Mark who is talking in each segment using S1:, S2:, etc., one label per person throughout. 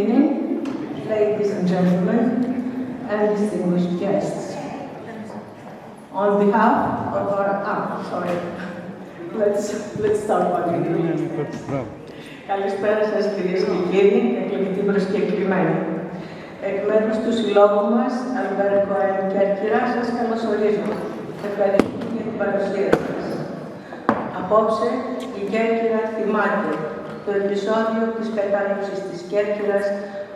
S1: evening, ladies and gentlemen, and distinguished guests. On behalf of our... let's start by beginning. Καλησπέρα σας κυρίες και κύριοι, εκλεκτοί προσκεκλημένοι. Εκ μέρους του συλλόγου μας, Cohen Κέρκυρα, σας καλωσορίζω. Ευχαριστούμε για την παρουσία σας. Απόψε, η Κέρκυρα θυμάται το επεισόδιο της κατάληψης της Κέρκυρας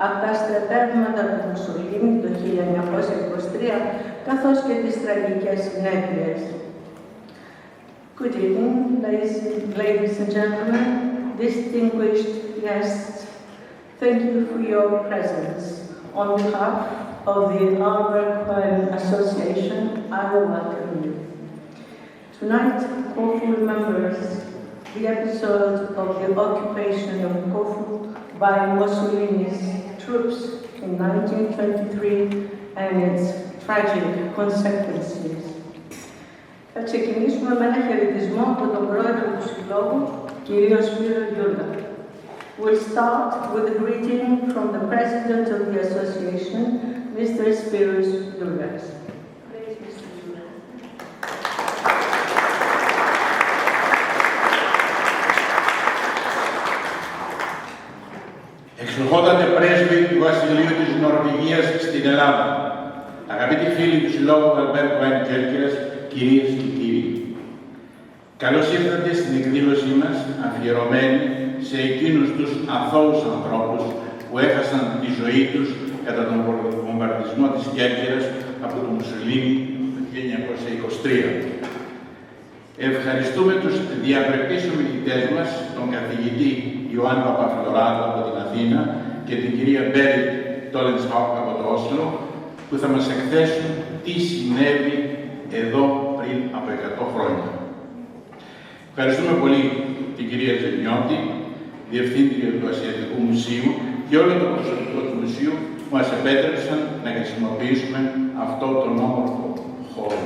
S1: από τα στρατεύματα του Μουσολίνι το 1923, καθώς και τις τραγικές συνέπειες. Good evening, ladies and gentlemen, distinguished guests. Thank you for your presence. On behalf of the Cohen Association, I will welcome you. Tonight, Corfu remembers the episode of the occupation of Corfu by Mussolini's troops in 1923 and its tragic consequences. Θα ξεκινήσουμε με ένα χαιρετισμό από τον πρόεδρο του Συλλόγου, κύριο Σπύρο Γιούργα. We'll start with a greeting from the president of the association, Mr. Spyro Giúrga. Please, Mr. Giúrga.
S2: Εξοχότατε πρέσβη του Βασιλείου της Νορβηγίας στην Ελλάδα, αγαπητοί φίλοι του Συλλόγου Cohen Κέρκυρας, κυρίες και κύριοι. Καλώς ήρθατε στην εκδήλωσή μας, αφιερωμένη σε εκείνους τους αθώους ανθρώπους που έχασαν τη ζωή τους κατά τον βομβαρδισμό της Κέρκυρας από τον Μουσολίνι το 1923. Ευχαριστούμε τους διαπρεπείς ομιλητές μας, τον καθηγητή Ιωάννη Παπαφλωράτο από την Αθήνα και την κυρία Berit Tolleshaug από το Όσλο, που θα μας εκθέσουν τι συνέβη εδώ πριν από 100 χρόνια. Ευχαριστούμε πολύ την κυρία Ζενιώτη, Διευθύντρια του Ασιατικού Μουσείου και όλο το προσωπικό του Μουσείου που μας επέτρεψαν να χρησιμοποιήσουμε αυτό τον όμορφο χώρο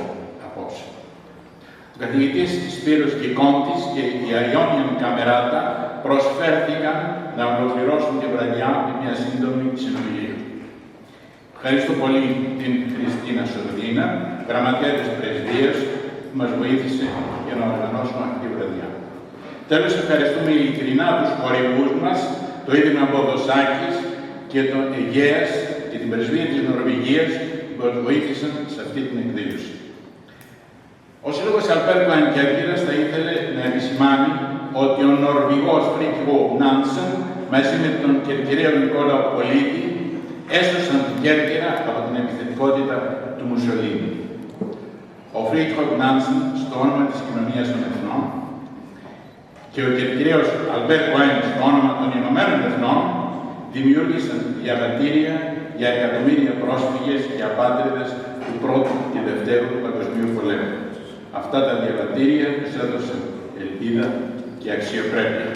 S2: απόψε. Ο καθηγητής Σπύρος Γιούργα και η Ionian Καμεράτα προσφέρθηκαν να ολοκληρώσουν τη βραδιά με μια σύντομη συνομιλία. Ευχαριστώ πολύ την Χριστίνα Σορδίνα, γραμματέα της Πρεσβείας, που μας βοήθησε για να οργανώσουμε αυτή τη βραδιά. Τέλος, ευχαριστούμε ειλικρινά τους χορηγούς μας, το Ίδρυμα Ποδοσάκης και τον Αιγαίας και την Πρεσβεία της Νορβηγίας, που μας βοήθησαν σε αυτή την εκδήλωση. Ο Σύλλογος Cohen Κέρκυρας θα ήθελε να επισημάνει ότι ο Νορβηγός Φρίτιοφ Νάνσεν μαζί με τον Κερκυραίο Νικόλαο Πολίτη έσωσαν την Κέρκυρα από την επιθετικότητα του Μουσολίνι. Ο Φρίτιοφ Νάνσεν στο όνομα της Κοινωνίας των Εθνών και ο Κερκυραίος Cohen στο όνομα των Ηνωμένων Εθνών δημιούργησαν διαβατήρια για εκατομμύρια πρόσφυγες και απάτριδες του Πρώτου και Δευτέρου Παγκοσμίου Πολέμου. Αυτά τα διαβατήρια τους έδωσαν ελπίδα και αξιοπρέπεια.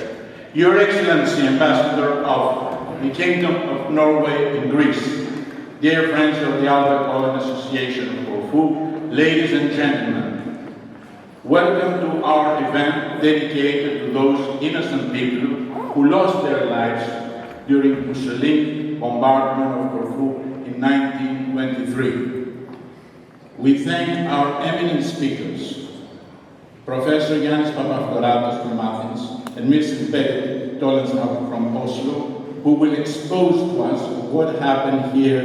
S2: Your Excellency, Ambassador of the Kingdom of Norway and Greece, dear friends of the Cohen Association of Corfu, ladies and gentlemen, welcome to our event dedicated to those innocent people who lost their lives during Mussolini's bombardment of Corfu in 1923. We thank our eminent speakers, Professor Iωάννη Παπαφλωράτο from Athens and Ms. Berit Tolleshaug from Oslo, who will expose to us what happened here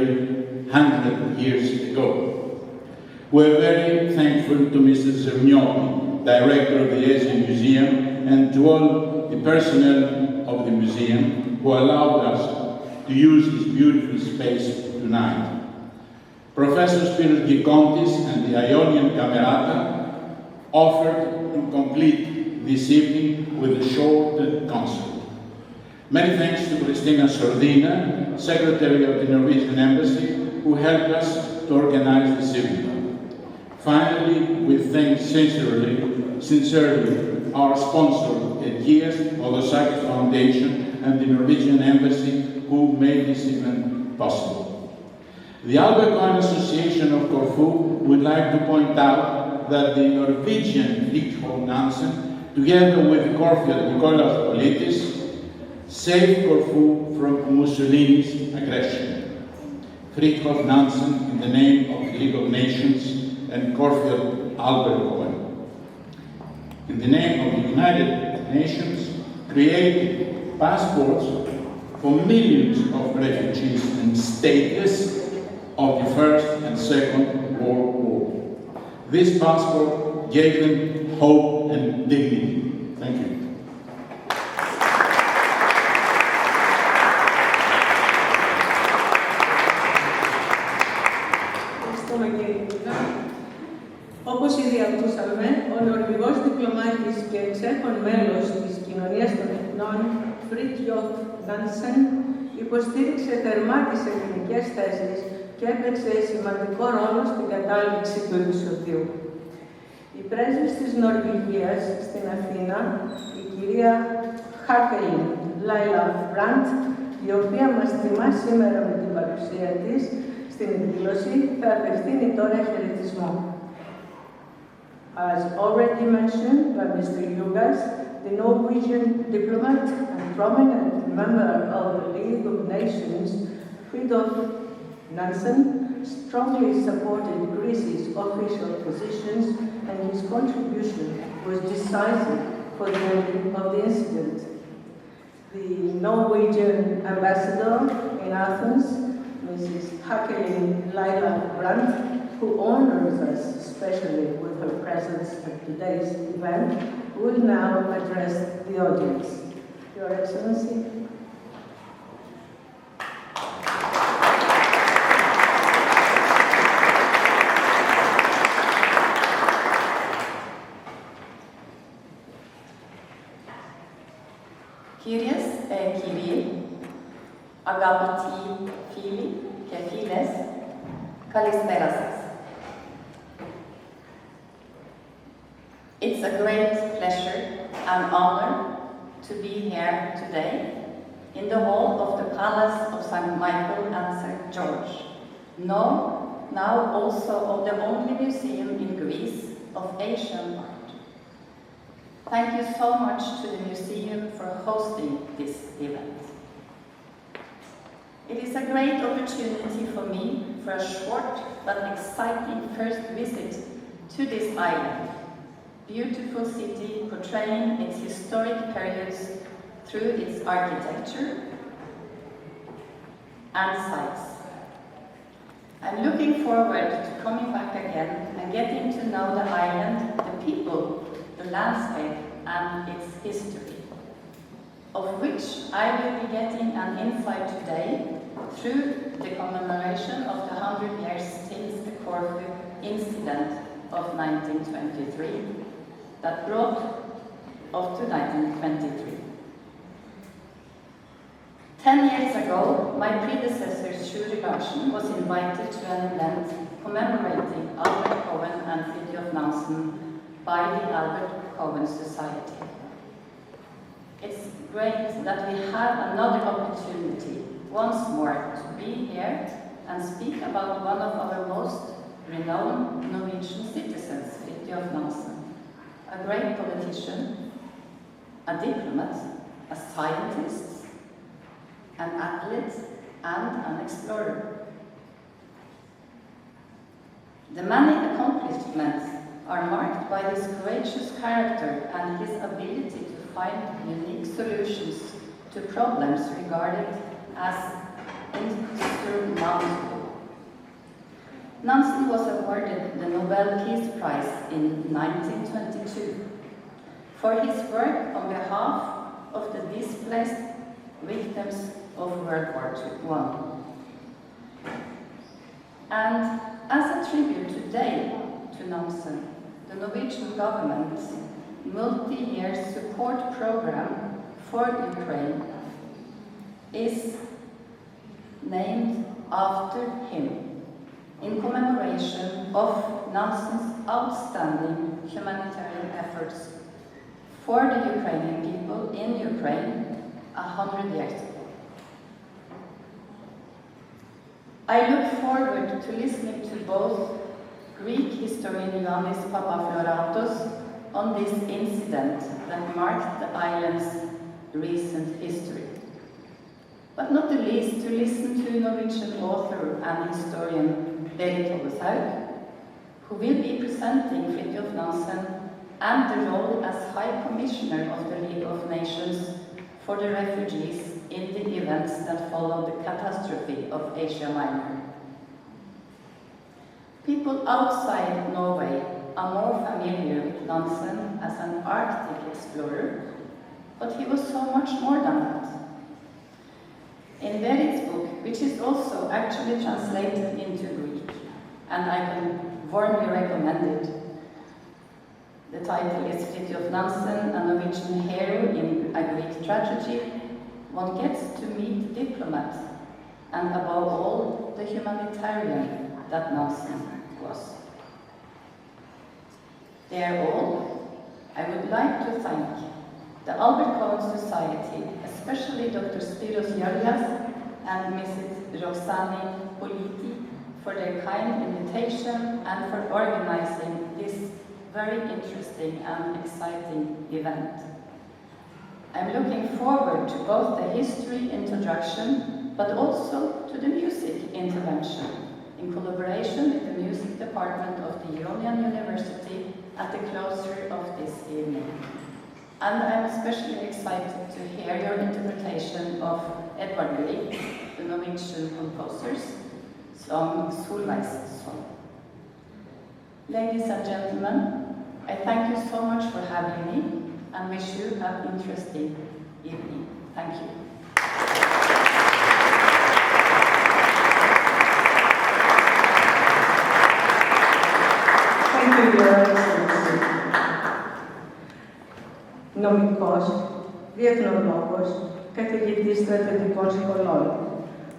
S2: 100 years ago. We're very thankful to Mrs. Zernioli, Director of the Asian Museum, and to all the personnel of the museum who allowed us to use this beautiful space tonight. Professor Spyro Giúrga and the Ionian Camerata offered to complete this evening with a short concert. Many thanks to Christina Sordina, Secretary of the Norwegian Embassy, who helped us to organize this evening. Finally, we thank sincerely our sponsor, Edgias, Odosaki Foundation, and the Norwegian Embassy, who made this event possible. The Cohen Association of Corfu would like to point out that the Norwegian Fridtjof Nansen, together with Corfiad Nikolaus Politis, saved Corfu from Mussolini's aggression. Fridtjof Nansen in the name of the League of Nations and Corfield Albert Cohen, in the name of the United Nations, created passports for millions of refugees and stateless of the First and Second World War. This passport gave them hope and dignity. Thank you.
S1: Όπως ήδη ακούσαμε, ο Νορβηγός διπλωμάτης και εξέχον μέλος της Κοινωνίας των Εθνών, Fridtjof Nansen, υποστήριξε θερμά τις ελληνικές θέσεις και έπαιξε σημαντικό ρόλο στην κατάληψη του επεισοδίου. Η πρέσβης της Νορβηγίας στην Αθήνα, η κυρία Lajla Brandt, η οποία μας τιμά σήμερα με την παρουσία της στην εκδήλωση, θα απευθύνει τώρα χαιρετισμό. As already mentioned by Mr. Juurga, the Norwegian diplomat and prominent member of the League of Nations, Fridtjof Nansen, strongly supported Greece's official positions, and his contribution was decisive for the ending of the incident. The Norwegian ambassador in Athens, Mrs. Lajla Brandt, who honors us especially with her presence at today's event, will now address the audience. Your Excellency.
S3: Κυρίες και κύριοι, αγαπητοί φίλοι και φίλες, καλησπέρα σας. It's a great pleasure and honor to be here today in the hall of the Palace of St. Michael and St. George, now also of the only museum in Greece of Asian art. Thank you so much to the museum for hosting this event. It is a great opportunity for me for a short but exciting first visit to this island. Beautiful city portraying its historic periods through its architecture and sites. I'm looking forward to coming back again and getting to know the island, the people, the landscape and its history, of which I will be getting an insight today through the commemoration of the 100 years since the Corfu incident of 1923. That brought up to 1923. 10 years ago, my predecessor, Sture Larsen, was invited to an event commemorating Albert Cohen and Fridtjof Nansen by the Albert Cohen Society. It's great that we have another opportunity once more to be here and speak about one of our most renowned Norwegian citizens, Fridtjof Nansen. A great politician, a diplomat, a scientist, an athlete, and an explorer. The many accomplishments are marked by his courageous character and his ability to find unique solutions to problems regarded as insurmountable. Nansen was awarded the Nobel Peace Prize in 1922 for his work on behalf of the displaced victims of World War I. And as a tribute today to Nansen, the Norwegian government's multi-year support program for Ukraine is named after him, in commemoration of Nansen's outstanding humanitarian efforts for the Ukrainian people in Ukraine 100 years ago. I look forward to listening to both Greek historian Iωάννη Παπαφλωράτος on this incident that marked the island's recent history. but not the least to listen to Norwegian author and historian Berit Tolleshaug, who will be presenting Fridtjof Nansen and the role as High Commissioner of the League of Nations for the refugees in the events that followed the catastrophe of Asia Minor. People outside Norway are more familiar with Nansen as an Arctic explorer, but he was so much more than that. In Berit's book, which is also actually translated into Greek, and I can warmly recommend it, the title is Fridtjof Nansen, a Norwegian hero in a Greek tragedy. One gets to meet the diplomat, and above all, the humanitarian that Nansen was. Dear all, I would like to thank the Albert Cohen Society, especially Dr. Spyro Jiurga and Mrs. Roxani Politi, for their kind invitation and for organizing this very interesting and exciting event. I'm looking forward to both the history introduction, but also to the music intervention, in collaboration with the music department of the Union University at the closure of this evening. And I'm especially excited to hear your interpretation of Edvard Grieg, the Norwegian composer's song Solveig's Song. Ladies and gentlemen, I thank you so much for having me and wish you an interesting evening. Thank you.
S1: Thank you, Your Excellency. Νομικός, διεθνολόγος, καθηγητής στρατιωτικών σχολών.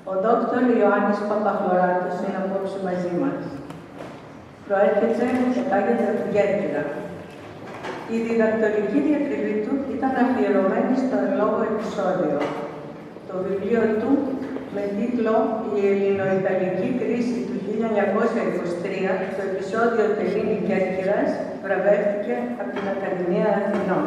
S1: Ο Δόκτωρ Ιωάννης Παπαφλωράτος είναι απόψε μαζί μας. Προέρχεται κατάγεται από την Κέρκυρα. Η διδακτορική διατριβή του ήταν αφιερωμένη στο εν λόγω επεισόδιο. Το βιβλίο του με τίτλο «Η Ελληνοϊταλική κρίση του 1923», το επεισόδιο «Τελίνη Κέρκυρας», βραβεύτηκε από την Ακαδημία Αθηνών.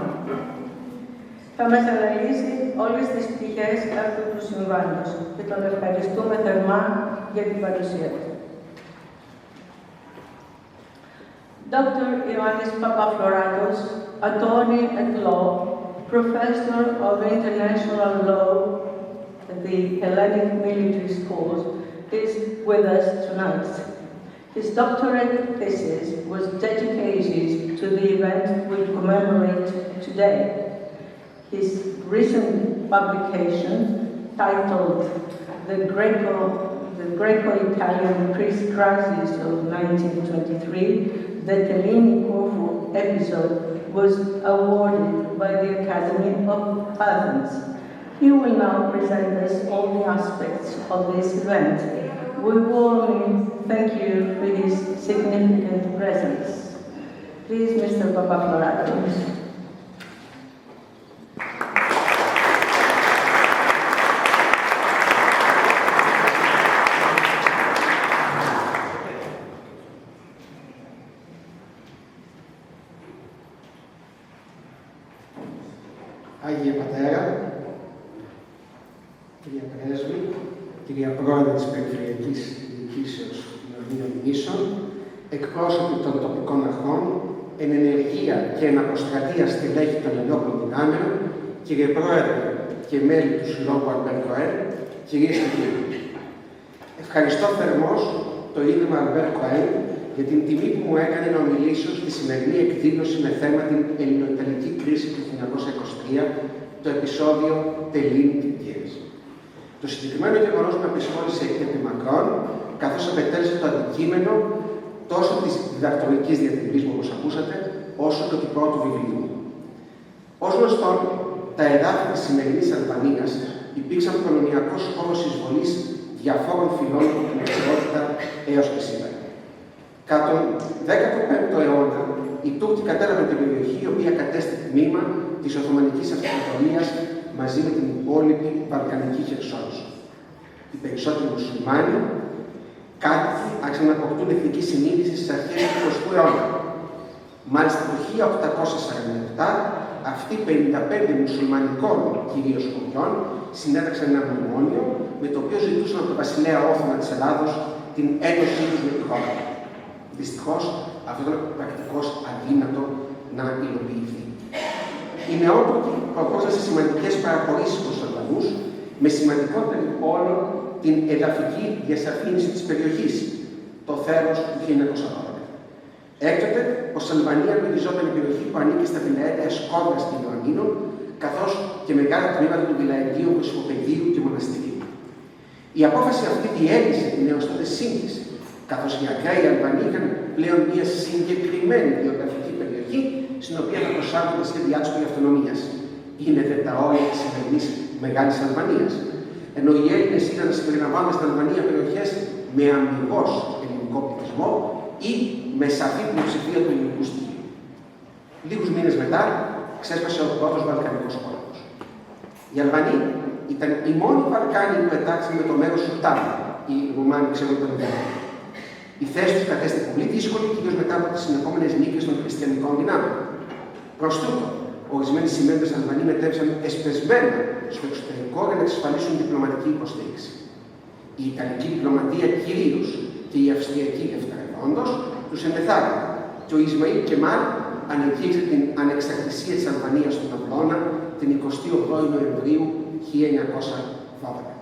S1: Θα μας αναλύσει όλες τις πτυχές αυτού του συμβάντος και τον ευχαριστούμε θερμά για την παρουσία του. Dr. Ioannis Papafloratos, attorney at law, professor of international law at the Hellenic Military Schools, is with us tonight. His doctorate thesis was dedicated to the event we commemorate today. His recent publication, titled The Greco-Italian Peace Crisis of 1923, the Telini-Corfu episode, was awarded by the Academy of Athens. He will now present us all the aspects of this event. We warmly thank you for his significant presence. Please, Mr. Papafloratos.
S4: Άγιε Πατέρα, κυρία Πρέσβη, κυρία Πρόεδρε της Περιφερειακής Διοικήσεως Ιωαννίων Νήσων, εκπρόσωποι των τοπικών αρχών, εν ενεργεία και εν αποστρατεία στελέχη των ενόπλων δυνάμεων, κύριε Πρόεδρε και μέλη του Συλλόγου Albert Cohen, κυρίες και κύριοι. Ευχαριστώ θερμώς το Ίδρυμα Albert Cohen για την τιμή που μου έκανε να ομιλήσω στη σημερινή εκδήλωση με θέμα την ελληνοϊταλική κρίση του 1923, το επεισόδιο Τελίνη Κέρκυρας. Το συγκεκριμένο γεγονός με απασχόλησε επί μακρόν, καθώς απαιτέλεσε το αντικείμενο τόσο της διδακτορικής διατριβής μου, όπως ακούσατε, όσο και του πρώτου βιβλίου. Ως γνωστόν, τα εδάφη της σημερινής Αλβανίας υπήρξαν προνομιακός χώρος εισβολής διαφόρων φυλών από την εξαιρότητα έως και σήμερα. Κατά τον 15ο αιώνα, οι Τούρκοι κατέλαβαν την περιοχή, η οποία κατέστη τμήμα της Οθωμανικής Αυτοκρατορίας μαζί με την υπόλοιπη Βαλκανική Χερσόνησο. Οι περισσότεροι μουσουλμάνοι κάτοικοι άρχισαν να αποκτούν εθνική συνείδηση στις αρχές του 20ου αιώνα. Μάλιστα το 1847, αυτοί 55 μουσουλμανικών κυρίως χωριών συνέταξαν ένα μνημόνιο με το οποίο ζητούσαν από τον βασιλέα Όθωνα της Ελλάδος την έντοσή τους με τη χώρα. Δυστυχώς, αυτό ήταν πρακτικώς αδύνατο να υλοποιηθεί. Οι νεότροποι προχώρησαν σε σημαντικές παραχωρήσεις προς τους Αλβανούς, με σημαντικότερη όλο την εδαφική διασαφήνιση της περιοχής, το θέρος του 1912. Έκτοτε, ως Αλβανία λογιζόταν η περιοχή που ανήκει στα βιλαέτια Σκόβρας και Ιωαννίνων, καθώς και μεγάλα τμήματα του βιλαετίου Κοσμοπεδίου και Μοναστηρίου. Η απόφαση αυτή διέλυσε την έως τότε σύγχυση, καθώς οι ακραίοι Αλβανοί είχαν πλέον μια συγκεκριμένη γεωγραφική περιοχή, στην οποία θα προσάρτουν τα σχέδιά τους περί αυτονομίας. Είναι δε τα όρια της σημερινής Μεγάλης Αλβανίας, ενώ οι Έλληνες είδαν να συμπεριλαμβάνονται στην Αλβανία περιοχές με αμυγός ελληνικό πληθυσμό ή με σαφή πλειοψηφία του ελληνικού στοιχείου. Λίγους μήνες μετά, ξέσπασε ο πρώτος Βαλκανικός πόλεμος. Οι Αλβανοί ήταν οι μόνοι Βαλκάνοι που ετάξαν με το μέρος Σουλτάν, οι Ρουμάνοι ξέρουν τον Ιδέα. Η θέση τους κατέστη πολύ δύσκολη, κυρίως μετά από τις συνεχόμενες νίκες των χριστιανικών δυνάμεων. Προς τούτο, ορισμένοι σημαίνοντες Αλβανοί μετέβησαν εσπεσμένα στο εξωτερικό για να εξασφαλίσουν διπλωματική υποστήριξη. Η Ιταλική διπλωματία κυρίως και η Αυστριακή δευτερευόντως τους ενεθάρρυναν και ο Ισμαήλ Κεμάλ ανεκήρυξε την ανεξαρτησία της Αλβανίας στον Αυλώνα την 28η Νοεμβρίου 1912.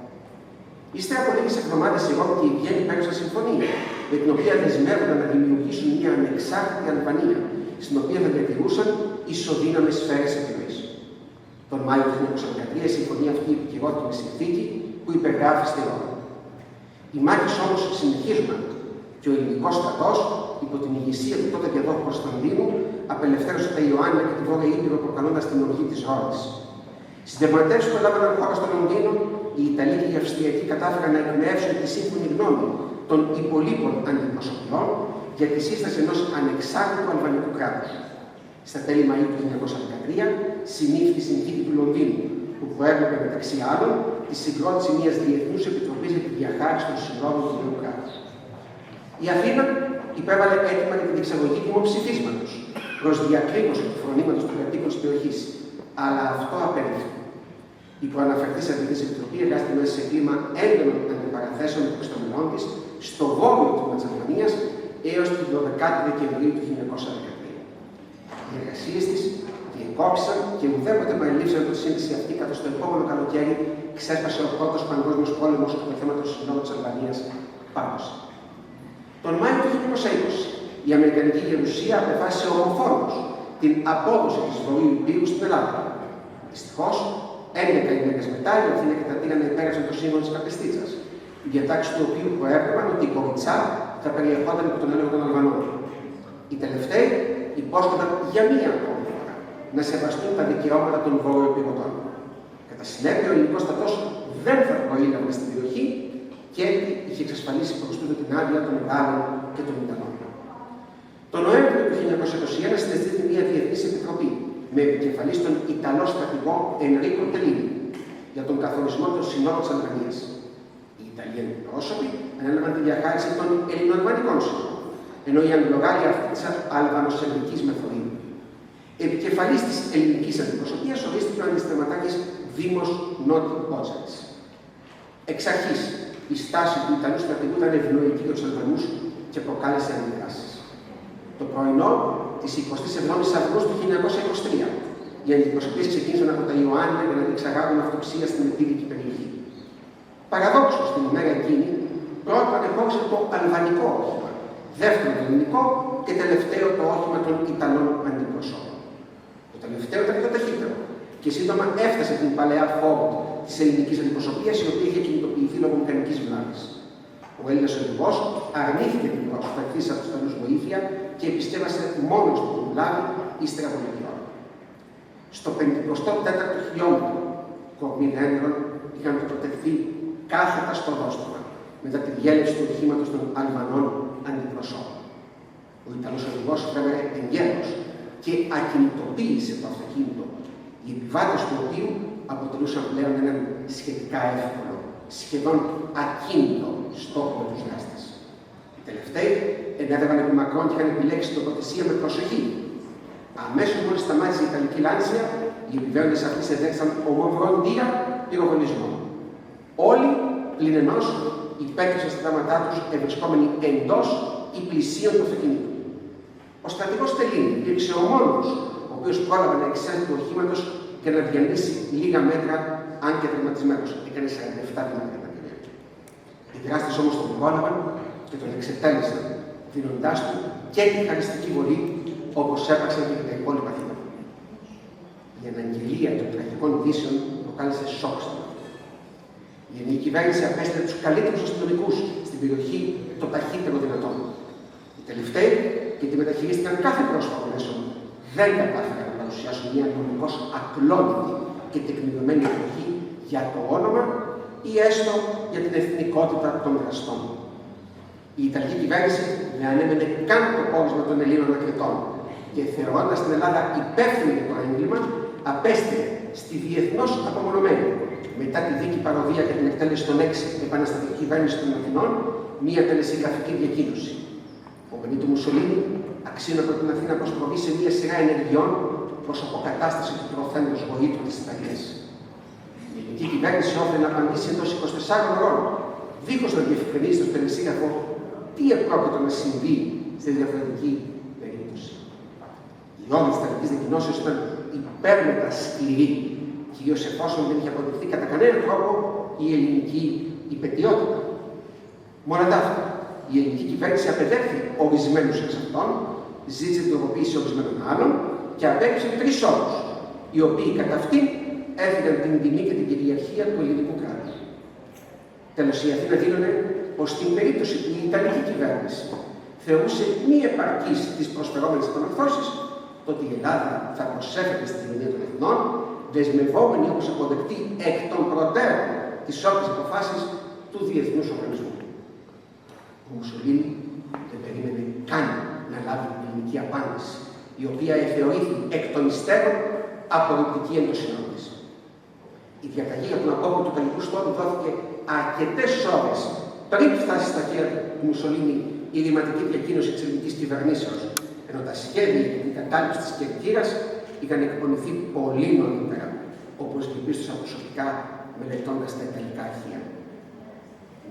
S4: Ύστερα από λίγες εβδομάδες η Ρώμη και η Βιέννη υπέγραψαν συμφωνία, με την οποία δεσμεύονταν να δημιουργήσουν μια ανεξάρτητη Αλβανία, στην οποία θα διατηρούσαν ισοδύναμες σφαίρες επιρροής. Τον Μάιο του 1913 η συμφωνία αυτή επικυρώθηκε με συνθήκη που υπεγράφει στη Ρώμη. Οι μάχες όμως συνεχίζονταν και ο ελληνικός στρατός, υπό την ηγεσία του τότε διαδόχου Κωνσταντίνου, απελευθέρωσε τα Ιωάννη και τη Βόρεια Ήπειρο, προκαλώντας την οργή της Ρώμης. Στις διαπραγματεύσεις που έλαβαν χώρα στο Λονδίνο, οι Ιταλοί και οι Αυστριακοί κατάφεραν να εκμεύσουν τη σύμφωνη γνώμη των υπολείπων αντιπροσωπιών για τη σύσταση ενός ανεξάρτητου αλβανικού κράτους. Στα τέλη Μαΐου του 1913 συνήφθη η συνθήκη του Λονδίνου, που προέβλεπε μεταξύ άλλων τη συγκρότηση μιας διεθνούς επιτροπής για τη διαχάριση των συνόρων του νέου κράτους. Η Αθήνα υπέβαλε έτοιμα για την εξαγωγή δημοψηφίσματος προς διακρύβωση του φρονήματος των κατοίκων της περιοχής, αλλά αυτό απέριφθη. Η προαναφερθής Αθηνικής Επιτροπή εργάστηκε μέσα σε κλίμα έντονων αντιπαραθέσεων μεταξύ των μελών της στο βόρειο τμήμα της Αλβανίας έως την 12η Δεκεμβρίου του 1913. Οι εργασίες της διεκόψαν και ουδέποτε μαλλίψαν από τη σύνθεση αυτή, καθώς το επόμενο καλοκαίρι ξέσπασε ο πρώτος παγκόσμιος πόλεμος και το θέμα των συνόρων της Αλβανίας πάγωσε. Τον Μάιο του 1920 η Αμερικανική Γερουσία απεφάσισε ομοφόνος την απόδοση της Βορείου Υπήρου στην Ελλάδα. Δυστυχώς, 11 ημέρες μετά, η Αθήνα και τα Τύρανα υπέγραψαν το σύμβολο της Καπεστίτσας, οι διατάξεις του οποίου προέβλεπαν ότι η Κοριτσά θα περιερχόταν υπό τον έλεγχο των Αλβανών. Οι τελευταίοι υπόσχονταν για μία ακόμη φορά να σεβαστούν τα δικαιώματα των Βορειοϊπηρωτών. Κατά συνέπεια, ο ελληνικός στρατός δεν θα προήλαβε στην περιοχή και είχε εξασφαλίσει προς τούτο την άδεια των Γάλλων και των Ιταλών. Το Νοέμβριο του 1921 συντεστήθηκε μια διεθνής επιτροπή με επικεφαλή τον Ιταλό στρατηγό Ενρίκο Τελίνι για τον καθορισμό των συνόρων της Αλβανίας. Οι Ιταλοί πρόσωποι ανέλαβαν τη διαχάριση των ελληνοαλβανικών συνόρων, ενώ οι Αγγλογάλοι αυτή της αλβανοσερβικής μεθορίου. Επικεφαλής της ελληνικής αντιπροσωπείας ορίστηκε ο αντιστρεματάκης Δήμος Νότιου Πότσαρης. Εξ αρχής, η στάση του Ιταλού στρατηγού ήταν ευνοϊκή για τους Αλβανούς και προκάλεσε αντιδράσεις. Το πρωινό της 27ης Αυγούστου 1923, οι αντιπροσωπείες ξεκίνησαν από τα Ιωάννη για να διεξαγάγουν αυτοψία στην επίδικη περιοχή. Παραδόξως, την ημέρα εκείνη, πρώτο ανεχώρησε το αλβανικό όχημα, δεύτερο το ελληνικό και τελευταίο το όχημα των Ιταλών αντιπροσώπων. Το τελευταίο ήταν το ταχύτερο και σύντομα έφτασε την παλαιά φόρτ της ελληνικής αντιπροσωπείας, η οποία είχε κινητοποιηθεί λόγω μηχανικής βλάβης. Ο Έλληνας οδηγός αρνήθηκε την προσπαθή από τους Ιταλούς βοήθεια και επισκέβασε μόνος του την βλάβη ύστερα από λίγη ώρα. Στο 54ο χιλιόμετρο, κορμί δέντρων είχαν τοποθετηθεί κάθετα στο δόστρωμα μετά τη διέλευση του οχήματος των Αλβανών αντιπροσώπων. Ο Ιταλός οδηγός φρέναρε εγκαίρος και ακινητοποίησε το αυτοκίνητο, οι επιβάτες του οποίου αποτελούσαν πλέον έναν σχετικά εύκολο, σχεδόν ακίνητο στόχο με τους δράστες. Οι τελευταίοι ενέδευαν επί μακρόν και είχαν επιλέξει την τοποθεσία με προσοχή. Αμέσως μόλις σταμάτησε η Ιταλική Λάνσια, οι επιβαίνοντες αυτοί εδέχθηκαν ομοφροντία πυροβολισμό. Όλοι, πλην ενός, υπέκρουσαν στα δράματά τους ευρισκόμενοι εντός ή πλησίων του αυτοκινήτου. Ο στρατηγός Τελίνη υπήρξε ο μόνος ο οποίος πρόλαβε να εξέλθει του οχήματος και να διανύσει λίγα μέτρα, αν και τραυματισμένος. Έκανε 47 βήματα κατά τη διάρκεια. Οι δράστες όμως τον πρόλαβαν και τον εξετέλεσαν, δίνοντάς του και τη χαριστική βολή, όπως έπραξαν και τα υπόλοιπα θύματα. Η αναγγελία των τραγικών ειδήσεων προκάλεσε σοκ στην Ελλάδα. Η ελληνική κυβέρνηση απέστειλε τους καλύτερους αστυνομικούς στην περιοχή το ταχύτερο δυνατόν. Οι τελευταίοι, γιατί μεταχειρίστηκαν κάθε πρόσωπο μέσω, δεν κατάφεραν να παρουσιάσουν μια νομικώς ακλόνητη και τεκμηριωμένη εκδοχή για το όνομα ή έστω για την εθνικότητα των δραστών. Η Ιταλική κυβέρνηση δεν ανέμενε καν το πόρισμα των Ελλήνων ακριτών και θεωρώντας την Ελλάδα υπεύθυνη για το έγκλημα, απέστειλε στη διεθνώς απομονωμένη, μετά τη δίκη παροδία για την εκτέλεση των 6 επαναστατική κυβέρνηση των Αθηνών, μία τελεσυγραφική διακοίνωση. Ο Berit Μουσολίνι αξίωνε από την Αθήνα προς προβεί σε μία σειρά ενεργειών προς αποκατάσταση του προθέντος γοήτρου της Ιταλίας. Η ελληνική κυβέρνηση όφερε να απαντήσει εντός 24 ώρων, δίχως να διευκρινίσει στο τελεσίγραφο τι επρόκειτο να συμβεί στη διαφορετική περίπτωση. Η όρη της Ιταλικής διακοινώσεως ήταν υπέρμετα σκληρή, κυρίως εφόσον δεν είχε αποδειχθεί κατά κανέναν τρόπο η ελληνική υπαιτιότητα. Μόναταύτα, η ελληνική κυβέρνηση απεδέχθη ορισμένους εξ αυτών, ζήτησε την τροποποίηση ορισμένων άλλων και απέκτησε 3 όρους, οι οποίοι κατά αυτήν έφυγαν την τιμή και την κυριαρχία του ελληνικού κράτους. Τέλος, η Αθήνα δήλωνε πως στην περίπτωση που η Ιταλική κυβέρνηση θεωρούσε μη επαρκής τις προσφερόμενες επανορθώσεις, τότε η Ελλάδα θα προσέφερε στην κοινωνία των Εθνών, δεσμευόμενη όπως αποδεκτεί εκ των προτέρων τις όποιες αποφάσεις του διεθνούς οργανισμού. Ο Μουσολίνι δεν περίμενε καν να λάβει την ελληνική απάντηση, η οποία θεωρήθηκε εκ των υστέρων απορριπτική εν το σύνολο της. Η διαταγή για τον απόπειρο του Ιταλικού στόλου δόθηκε αρκετές ώρες πριν φτάσει στα χέρια του Μουσολίνι η ρηματική διακοίνωση της ελληνικής κυβερνήσεως, ενώ τα σχέδια για την κατάληψη της Κερκύρας είχαν εκπονηθεί πολύ νωρίτερα, όπως διαπίστωσα προσωπικά μελετώντας τα Ιταλικά αρχεία.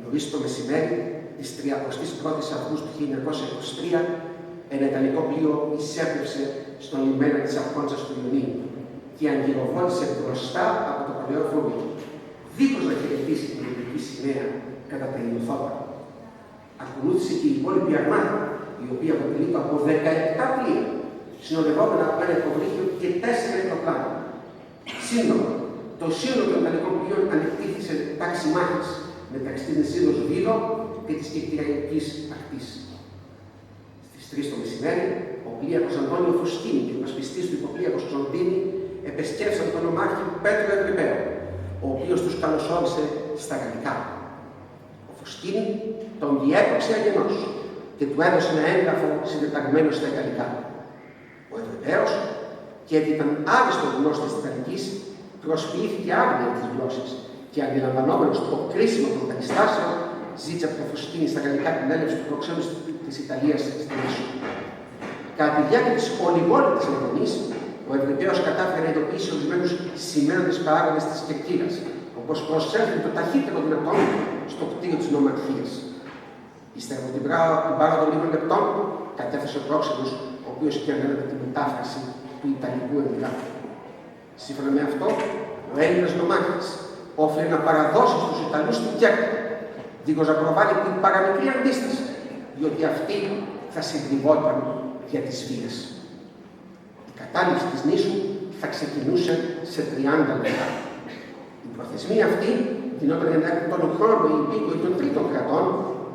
S4: Νωρίς το μεσημέρι της 31ης Αυγούστου 1923, ένα Ιταλικό πλοίο εισέπευσε στον λιμένα της Αρχόντζας του Ιωνίου και αγκυροβόλησε μπροστά από το παλαιό φρούριο, δίχως να χαιρετήσει την ελληνική σημαία κατά τα ηλιοθώτα. Ακολούθησε και η υπόλοιπη αρμάδα, η οποία αποτελείται από 17 πλοία, συνοδευόμενα από ένα υποβρύχιο και 4 αεροπλάνα. Σύντομα, το σύνολο των Ιταλικών πλοίων ανεκτήθη σε τάξη μάχης μεταξύ της νησίδος Βίλο και της Κυριακής ακτής. Στις 3 το μεσημέρι, ο πλοίακος Αντώνιο Φουσκίνη και ο υπασπιστής του υποπλοίακος Κωνσταντίνη επεσκέφθησαν τον ομάρχη Πέτρο Ευρυπαίο, ο οποίος τους καλωσόρισε στα γαλλικά. Ο Φουσκίνη τον διέπαψε αγενός και του έδωσε ένα έγγραφο συντεταγμένο στα Ιταλικά. Ο Ευρυπαίος, και γιατί ήταν άριστο γνώστης της Ιταλικής, προσποιήθηκε άγνοια της γλώσσας και αντιλαμβανόμενος το κρίσιμο των περιστάσεων, ζήτησε από το Φουσκίνη στα γαλλικά την έλευση του προξένου της Ιταλίας στην Ίσο. Κατά τη διάρκεια της ολιγόλεπτης αναμονής, ο Ευρυπαίος κατάφερε να ειδοποιήσει ορισμένους σημαίνοντες παράγοντες της Κερκύρας, όπως προσέφερε το ταχύτερο δυνατόν στο κτίριο της νομαρχίας. Ύστερα από την πάροδο λίγων λεπτών, κατέφθασε ο πρόξενος, ο οποίος και ανέλαβε την μετάφραση του Ιταλικού εγγράφου. Σύμφωνα με αυτό, ο Έλληνας νομάρχης όφερε να παραδώσει στους Ιταλούς την Κέρκυρα, δίχως να προβάλλει την παραμικρή αντίσταση, διότι αυτή θα συντριβόταν για τις βίες. Η κατάληψη της νήσου θα ξεκινούσε σε 30 λεπτά. Η προθεσμία αυτή γινόταν για να έχουν τον χρόνο οι υπήκοοι των τρίτων κρατών,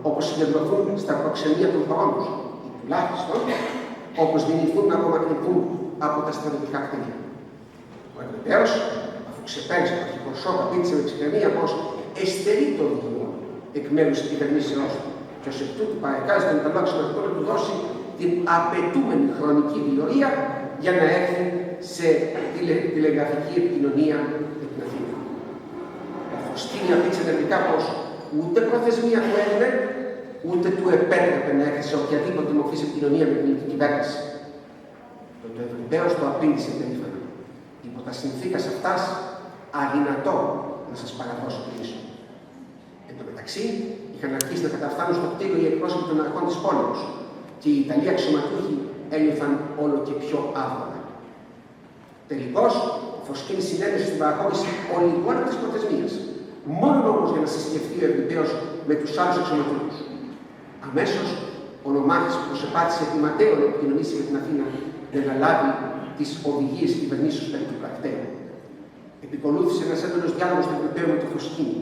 S4: όπως συγκεντρωθούν στα προξενία των χωρών τους, ή τουλάχιστον όπως δυνηθούν να απομακρυνθούν από τα στρατιωτικά κτίρια. Ο Ευρυπαίος, αφού ξεπέρασε το αρχικό σοκ, απήντησε με ψυχραιμία πως εστερεί το οδηγό εκ μέρους της κυβερνήσεώς του και ως εκ τούτου παρεκάζει τον Ιταλό αξιωματικό να του δώσει την απαιτούμενη χρονική διορία για να έρθει σε τηλεγραφική επικοινωνία με την Αθήνα. Ο Φουσκίνη απήντησε τελικά πως ούτε προθεσμία του έδινε, ούτε του επέτρεπε να έρθει σε οποιαδήποτε μορφή επικοινωνία με την ελληνική κυβέρνηση. Το Ευρυπαίος το απήντησε περήφανα. Υπό τα συνθήκας αυτάς, αδυνατό να σας παραδώσω την ίσο. Εν τω μεταξύ, είχαν αρχίσει να καταφθάνουν στο κτίριο οι εκπρόσωποι των αρχών της πόλεως και οι Ιταλοί αξιωματούχοι ένιωθαν όλο και πιο άβολα. Τελικώς, ο Φωσκίνης συνέδεσε στην παραχώρηση ολιγόρευτης προθεσμίας, μόνο όμως για να συσκεφτεί ο Ευρωπαίος με τους άλλους αξιωματούχους. Αμέσως, ο νομάρχης που προσεπάτησε επιματέω να επικοινωνήσει για την Αθήνα για να λάβει τις οδηγίες κυβερνήσεως περί του πρακτέου. Επικολούθησε ένας έντονος διάλογος του Ευρωπαίου με τον Φωσκίνη.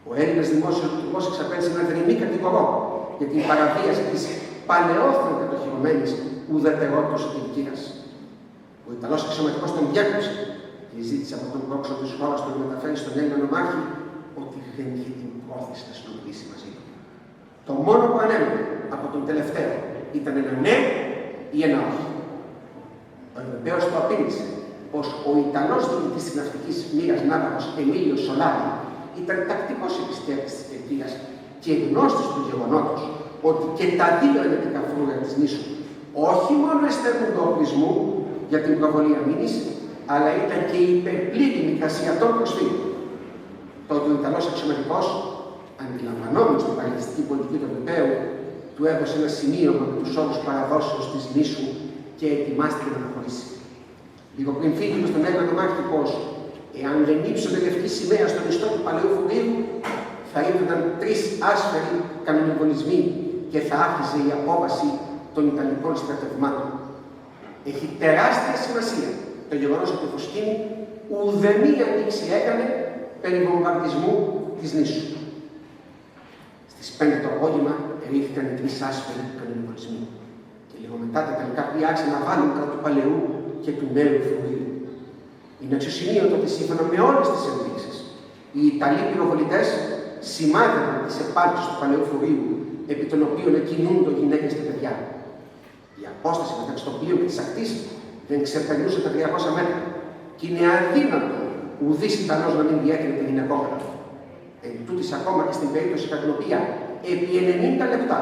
S4: Ο Έλληνας δημόσιος λειτουργός εξαπέλυσε ένα δρυμή κατηγορό για την παραβίαση της παλαιόφθεν κατοχυρωμένης ουδετερότητας του Κυριακής. Ο Ιταλός αξιωματικός τον διάκοψε και ζήτησε από τον πρόξο της χώρας του να μεταφέρει στον Έλληνα νομάρχη ότι δεν είχε την πρόθεση να συνομιλήσει μαζί του. Το μόνο που ανέμενε από τον τελευταίο ήταν ένα ναι ή ένα όχι. Ο Ευρωπαίος το απείλησε πως ο Ιταλός διοικητής της ναυτικής μοίρας ναύαρχος Εμίλιος Σολάρη ήταν τακτικός επισκέπτης της Κερκύρας και γνώστης του γεγονότος ότι και τα δύο ενετικά φρούγα της νήσου όχι μόνο εστέρνουν του οπλισμού για την προβολή αμήνης, αλλά ήταν και υπερπλήρη μικρασιατών προσφύγων. Τότε ο Ιταλός αξιωματικός, αντιλαμβανόμενος την παλαιστική πολιτική του Ευρωπαίου, του έδωσε ένα σημείωμα με τους όρους παραδόσεως της νήσου και ετοιμάστηκε να αναχωρήσει. Λίγο πριν φύγει με στον Έλληνα νομάρχη πως, εάν δεν ύψωνε λευκή σημαία στον ιστό του παλαιού φρουρίου, θα ήρθαν 3 άσφαιροι κανονικονισμοί και θα άρχισε η απόβαση των Ιταλικών στρατευμάτων. Έχει τεράστια σημασία το γεγονός ότι ο Φωσκίνη ουδέμια ανοίξη έκανε περί βομβαρδισμού της νήσου. Στις 5 το απόγευμα ρίχθηκαν οι 3 άσφαιροι κανονικονισμοί. Και λίγο μετά τα Ιταλικά πλοία άρχισαν να βάλουν κατά του παλαιού και του νέου φρουρίου. Είναι αξιοσημείωτο ότι σύμφωνα με όλες τις ενδείξεις, οι Ιταλοί πυροβολητές σημάδευαν τις επάρξεις του παλαιού φρουρίου, επί των οποίων κινούνται γυναίκες και παιδιά. Η απόσταση μεταξύ των πλοίων και της ακτής δεν ξεπερνούσε τα 300 μέτρα και είναι αδύνατο ουδής Ιταλός να μην διέκρινε τη γυναικόγραφη. Εν τούτης, ακόμα και στην περίπτωση κατά την οποία επί 90 λεπτά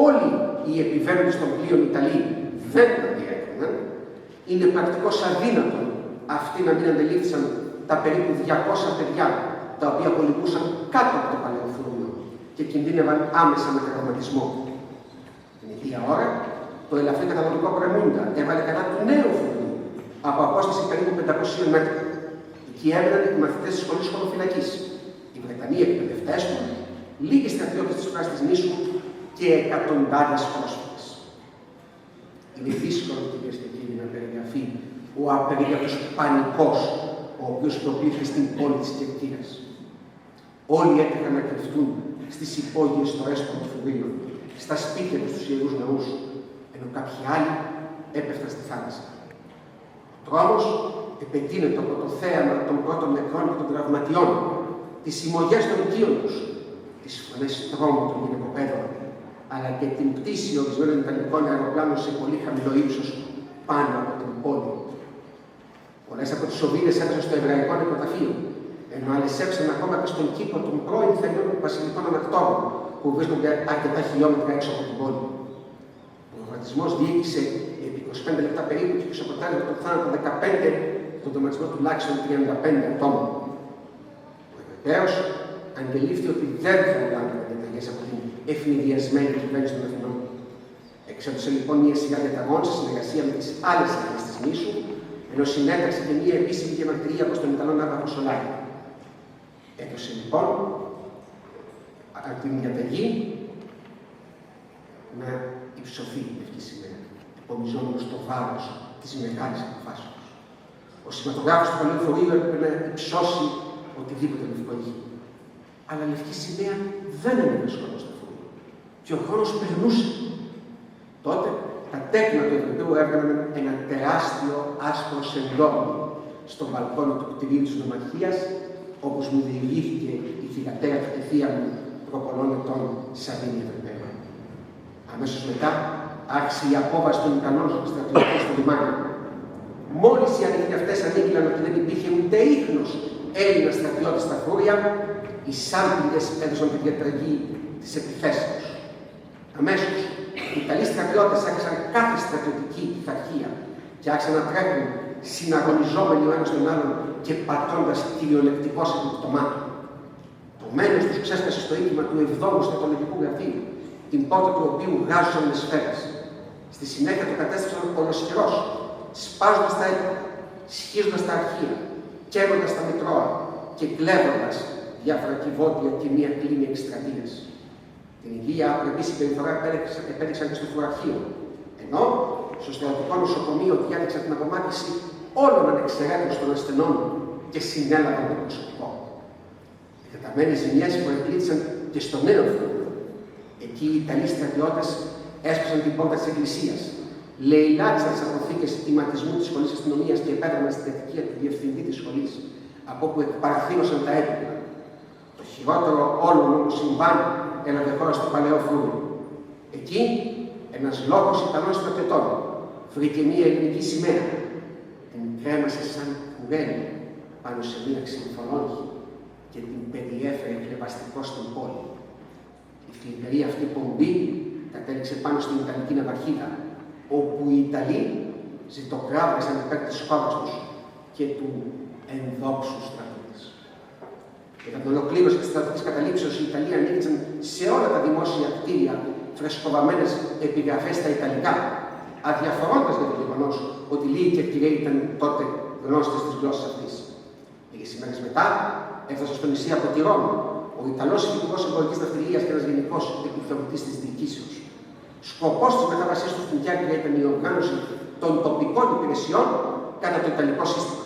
S4: όλοι οι επιβαίνοντες των πλοίων Ιταλοί δεν τα διέκριναν, είναι πρακτικώς αδύνατο αυτοί να μην αντελήφθησαν τα περίπου 200 παιδιά τα οποία κολυμπούσαν κάτω από το παλαιό φρούριο και κινδύνευαν άμεσα με τραυματισμό. Την ίδια ώρα, το ελαφρύ καταδοτικό Πρεμούντα έβαλε κατά του νέου φρουρίου από απόσταση περίπου 500 μέτρα. Εκεί έμεναν οι μαθητές της σχολής χωροφυλακής, οι Βρετανοί εκπαιδευτές του, λίγοι στρατιώτες της φράσης της νήσου και εκατοντάδες πρόσφυγες. Είναι δύσκολο, κυρίες και κύριοι, να περιγραφεί ο απερίγραπτος πανικός ο οποίος προπήρχε στην πόλη της Κερκύρας. Όλοι έτρεχαν να κρυφτούν στις υπόγειες στοές των φρουρίων, στα σπίτια τους στους ιερούς ναούς, ενώ κάποιοι άλλοι έπεφταν στη θάλασσα. Ο τρόμος επετείνεται από το θέαμα των πρώτων νεκρών και των τραυματιών, τις συμμογές των οικείων τους, τις φωνές τρόμου των γυναικοπαίδων, αλλά και την πτήση ορισμένων Ιταλικών αεροπλάνων σε πολύ χαμηλό ύψος πάνω από την πόλη. Πολλές από τις σωλήνες έπεσαν στο εβραϊκό νεκροταφείο, ενώ άλλες έψαν ακόμα και στον κήπο των πρώην θελιών βασιλικών ανακτόρων, που βρίσκονται αρκετά χιλιόμετρα έξω από την πόλη. Ο βομβαρδισμός διήρκησε επί 25 λεπτά περίπου και ξεποτάλευε τον θάνατο 15, τον τραυματισμό τουλάχιστον 35 ατόμων. Ο Ευρωπαίος αντελήφθη ότι δεν θα λάβει διαταγές από την ευνηδιασμένη κυβέρνηση των Αθηνών. Εξέδωσε λοιπόν μια σειρά διαταγών σε συνεργασία με τις άλλες αρχές της νήσου, ενώ συνέταξε και μια επίσημη διαμαρτυρία προς τον Ιταλό ναύαρχο Σολάρη. Έδωσε λοιπόν την διαταγή να υψωθεί η λευκή σημαία, υπομιζόμενος το βάρος της μεγάλης αποφάσεως. Ο σηματογράφος του παλαιού φορείου έπρεπε να υψώσει οτιδήποτε λευκό είχε. Αλλά η λευκή σημαία δεν έμενε σκοτώ στο φορείο. Και ο χρόνος περνούσε. Τότε τα τέκνα του Ευρωπαίου έβγαλαν ένα τεράστιο άσπρο σεντόνι στο μπαλκόνι του κτηρίου της νομαρχίας, όπως μου διηγήθηκε η θυγατέρα του και θεία μου προπολών ετών Σαββίνη Ευρωπαίου. Αμέσως μετά άρχισε η απόβαση των Ιταλών στρατιωτικών στο λιμάνι. Μόλις οι ανοιχτοί αυτές ανήγγυλαν ότι δεν υπήρχε ούτε ίχνος Έλληνα στρατιώτη στα φρούρια, οι σάμπιντες έδωσαν τη διαταγή της επιθέσεως. Αμέσως, οι Ιταλοί στρατιώτες άρχισαν κάθε στρατιωτική πειθαρχία και άρχισαν να τρέχουν συναγωνιζόμενοι ο ένας τον άλλον και πατώντας κυριολεκτικώς επί του πτωμάτου. Το μένος τους ξέσπασε στο οίκημα του 7ου στρατολογικού γραφείου, την πόρτα του οποίου γάζωσαν με σφαίρες. Στη συνέχεια το κατέστησαν ολοσχερός, σπάζοντας τα έπιπλα, σχίζοντας τα αρχεία, καίγοντας τα μητρώα και κλέβοντας διάφορα κυβότια και μία κλίνη εκστρατείας. Την υγεία απρεπή συμπεριφορά επέδειξαν και στο φουραρχείο, ενώ στο στρατιωτικό νοσοκομείο διάδειξαν την απομάκρυνση όλων ανεξαιρέτως των ασθενών και συνέλαβαν το προσωπικό. Οι εκτεταμένες ζημιές προεκλήθησαν και στο νέο φούρνο. Εκεί οι Ιταλοί στρατιώτες έσπασαν την πόρτα της εκκλησίας, λαιλάτισαν τις αποθήκες ηματισμού της σχολής αστυνομίας και επέδραναν στην κατοικία του διευθυντή της σχολής, από όπου εκπαραθύρωσαν τα έπιπλα. Το χειρότερο όλων όμως συμβάν έλαβε χώρα στο παλαιό φούρνο. Εκεί ένας λόγος Ιταλών στρατιωτών βρήκε μία ελληνική σημαία. Την κρέμασε σαν κουρέλι πάνω σε μία ξυμφολόγχη και την περιέφερε χλεβαστικό στην πόλη. Η θλιβερή αυτή πομπή κατέληξε πάνω στην Ιταλική ναυαρχίδα, όπου οι Ιταλοί ζητοκράβησαν υπέρ της χώρας τους και του ενδόξου στρατού της. Κατά την ολοκλήρωση της στρατιωτικής καταλήψεως, οι Ιταλοί ανήκησαν σε όλα τα δημόσια κτίρια φρεσκοβαμμένες επιγραφές στα Ιταλικά, αδιαφορώντας για το γεγονός ότι λίγοι Κερκυραίοι ήταν τότε γνώστες της γλώσσας αυτής. Λίγες ημέρες μετά έφτασε στο νησί από τη Ρώμη ο Ιταλός Υπουργός Εμπορικής Ναυτιλίας και ένας γενικός επιθεωρητής της διοικήσεως. Σκοπός της μετάβασής του στην Κέρκυρα ήταν η οργάνωση των τοπικών υπηρεσιών κατά το Ιταλικό σύστημα.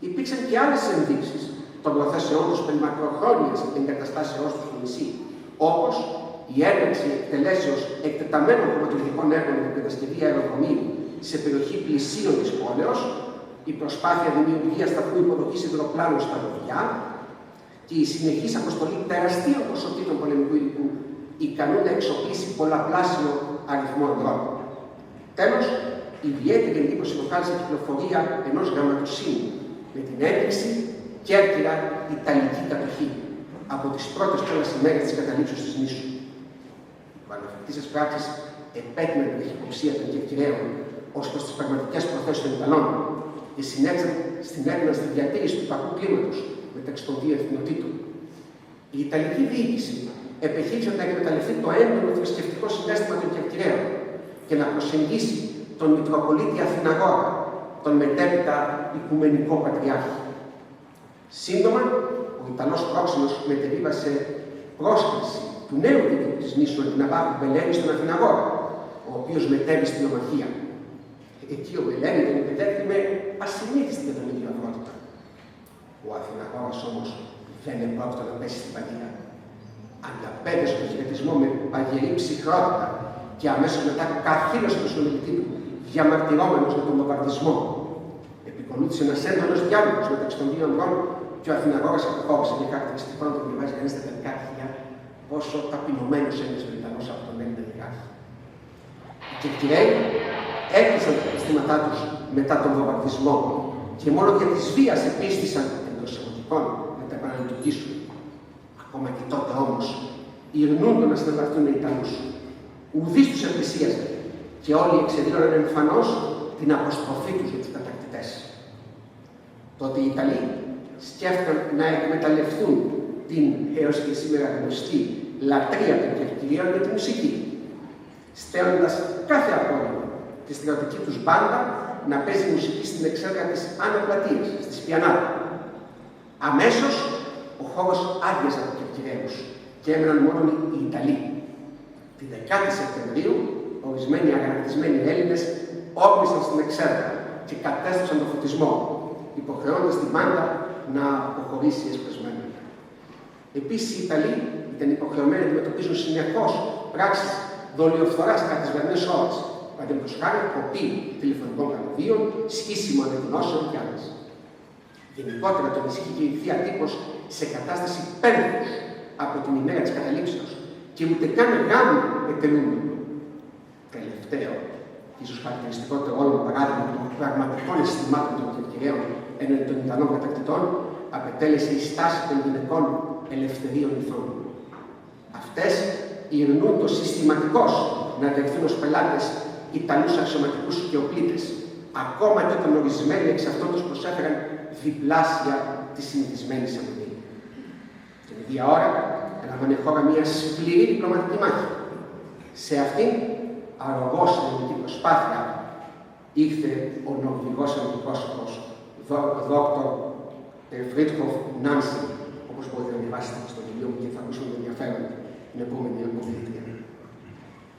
S4: Υπήρξαν και άλλες ενδείξεις των προθέσεών τους περί μακροχρόνιας εγκαταστάσεώς του στο νησί, όπως η ένταξη εκτελέσεως εκτεταμένων χρηματοδοτικών έργων για την κατασκευή αεροδρομίου σε περιοχή πλησίων της πόλεως, η προσπάθεια δημιουργίας σταθμού υποδοχής υδροπλάνων στα Λοδιά και η συνεχής αποστολή τεραστίων ποσοτήτων πολεμικού υλικού, ικανού να εξοπλίσει πολλαπλάσιο αριθμό ανδρών. Τέλος, ιδιαίτερη εντύπωση προκάλεσε η κυκλοφορία ενός γραμματοσύμου με την ένδειξη Κέρκυρα Ιταλική κατοχή από τις πρώτες κιόλας ημέρες της καταλήψεως της νήσου. Οι αναφερθήσεις πράξεις επέτειναν την ταχυποψία των Κερκυραίων ως προς τις πραγματικές προθέσεις των Ιταλών και συνέχισαν στην έρευνα στη διατήρηση του κακού κλίματος μεταξύ των δύο εθνοτήτων. Η Ιταλική διοίκηση επεχείρησε να εκμεταλλευτεί το έντονο θρησκευτικό συναίσθημα των Κερκυραίων και να προσεγγίσει τον Μητροπολίτη Αθηναγόρα, τον μετέπειτα Οικουμενικό Πατριάρχη. Σύντομα, ο Ιταλός πρόξενος μετεβίβασε πρόσκληση του νέου δίκαιου της νήσου Αντιναβάχου Μπελένη στον Αθηναγόρα, ο οποίος μετέβη στην Ομαχία. Εκεί ο Μπελένη τον υπεδέχθη με ασυνήθιστη για τον ίδιο αγρότητα. Ο Αθηναγόρας όμως δεν επρόκειτο να πέσει στην παγίδα. Ανταπέδεσε τον χαιρετισμό με παγερή ψυχρότητα και αμέσως μετά καθήλωσε τον συνομιλητή του, διαμαρτυρόμενος με τον βομβαρδισμό. Επικολούθησε ένας έντονος διάλογος μεταξύ των δύο ανδρών και ο Αθηναγόρας αποχώρησε και χαρακτηριστικό να τον διαβάζει κανείς στα τελικά αρχεία πόσο ταπεινωμένος έμεινε ο Ιταλός από τον Έλληνα λιγάρχη. Οι Κερκυραίοι έκλεισαν τα καταστήματά τους μετά τον βομβαρδισμό και μόνο για της βίας επίστησαν εντός εισαγωγικών να τα επαναλειτουργήσουν. Ακόμα και τότε όμως ειρνούνται να συνεργαστούν με Ιταλούς. Ουδής τους εκκλησίαζε και όλοι εξεδήλωναν εμφανώς την αποστροφή τους για τους κατακτητές. Τότε οι Ιταλοί σκέφτηκαν να εκμεταλλευτούν την έως και σήμερα γνωστή λατρεία των Κερκυρίων για τη μουσική, στέλνοντας κάθε απόγευμα τη στρατιωτική τους μπάντα να παίζει μουσική στην εξέδρα της Άνω Πλατείας, στη Σπιανάδα. Αμέσως ο χώρος άδειαζε από Κερκυραίους και έμεναν μόνο οι Ιταλοί. Την 10η Σεπτεμβρίου, ορισμένοι αγανακτισμένοι Έλληνες όρμησαν στην εξέδρα και κατέστρεψαν τον φωτισμό, υποχρεώνοντας την μπάντα να αποχωρήσει εσπεσμένα. Επίσης, οι Ιταλοί ήταν υποχρεωμένοι να αντιμετωπίζουν συνεχώς πράξεις δολιοφθοράς κατά τις βραδινές ώρες, παραδείγματος χάρη κοπή τηλεφωνικών καλωδίων, σχίσιμο ανακοινώσεων και άλλες. Γενικότερα, το νησί είχε κηρυχθεί ατύπως σε κατάσταση πένθους από την ημέρα της καταλήψεως και ούτε καν γάμοι ετελούνται. Τελευταίο, ίσως χαρακτηριστικότερο όλων παράδειγμα των πραγματικών αισθημάτων των Κερκυραίων έναντι των Ιταλών κατακτητών, απετέλεσε η στάση των γυναικών ελευθερίων ηθών. Αυτές ειρνούνται συστηματικώς να δεχθούν ως πελάτες Ιταλούς αξιωματικούς και οπλίτες, ακόμα και όταν ορισμένοι εξ αυτών τους προσέφεραν διπλάσια τη συνηθισμένη αμοιβή. Την ίδια ώρα έλαβαν χώρα μια σκληρή διπλωματική μάχη. Σε αυτήν, αρρωγός στην ελληνική προσπάθεια, ήρθε ο νορβηγός αντιπρόσωπος Δόκτωρ Φρίτχοφ Νάνσεν, όπως μπορείτε να διαβάσετε στο βιβλίο μου και θα ακούσουμε το ενδιαφέρον την επόμενη ομιλήτρια.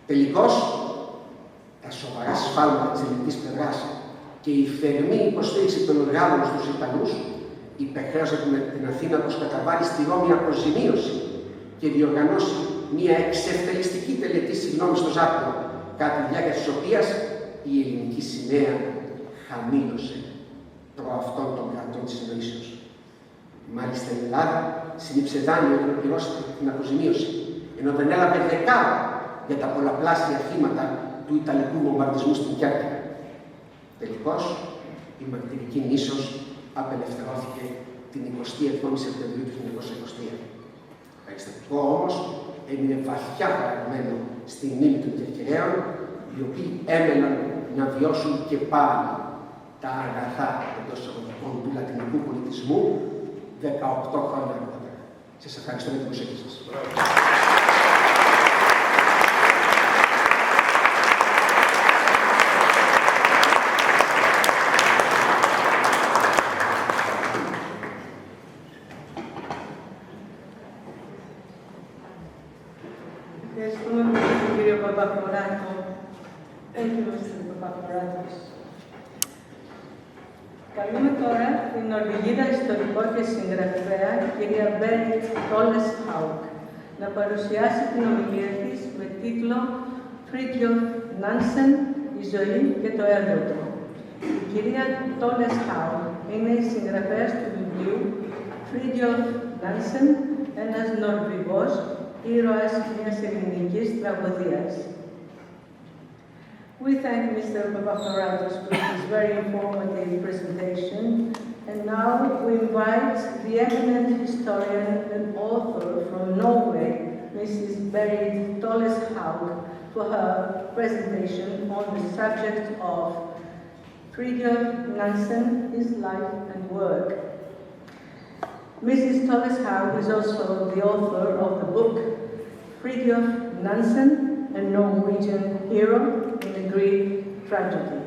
S4: Τελικώς, τα σοβαρά σφάλματα της ελληνικής πλευράς και η θερμή υποστήριξη των οργάνων στους Ιταλούς υπερχρέωσαν την Αθήνα πως καταβάλει στη Ρώμη αποζημίωση και διοργανώσει μια εξευτελιστική τελετή συγγνώμη στο Ζάπιο, κατά τη διάρκεια της οποίας η ελληνική σημαία χαμήλωσε προ αυτών των κρατών της εννοήσεως. Μάλιστα η Ελλάδα συνήψε δάνειο για να πληρώσει την αποζημίωση, ενώ δεν έλαβε δεκάρα για τα πολλαπλάσια θύματα του Ιταλικού βομβαρδισμού στην Κέρκυρα. Τελικώς, η μαρτυρική νήσος απελευθερώθηκε την 27η Σεπτεμβρίου του 1923. Το περιστατικό όμως έμεινε βαθιά παραγμένο στη μνήμη των Κερκυραίων, οι οποίοι έμεναν να βιώσουν και πάλι τα αγαθά εντός εισαγωγικών του λατινικού πολιτισμού 18 χρόνια αργότερα. Σας ευχαριστώ για την προσοχή σας.
S1: Ευχαριστούμε πολύ τον κύριο Παπαφλωράτο. Thank you, Mr. Παπαφλωράτος. Καλούμε τώρα την Νορβηγίδα ιστορικό και συγγραφέα, κυρία Berit Tolleshaug, να παρουσιάσει την ομιλία της με τίτλο «Fridtjof Nansen, η ζωή και το έργο του». Η κυρία Tolleshaug είναι η συγγραφέας του βιβλίου «Fridtjof Nansen, ένας Νορβηγός ήρωας μιας ελληνικής τραγωδίας». We thank Mr. Papaflorado for his very informative presentation, and now we invite the eminent historian and author from Norway, Mrs. Berit Tolleshaug, for her presentation on the subject of Fridtjof Nansen, his life and work. Mrs. Tolleshaug is also the author of the book Fridtjof Nansen, a Norwegian hero in a Greek tragedy.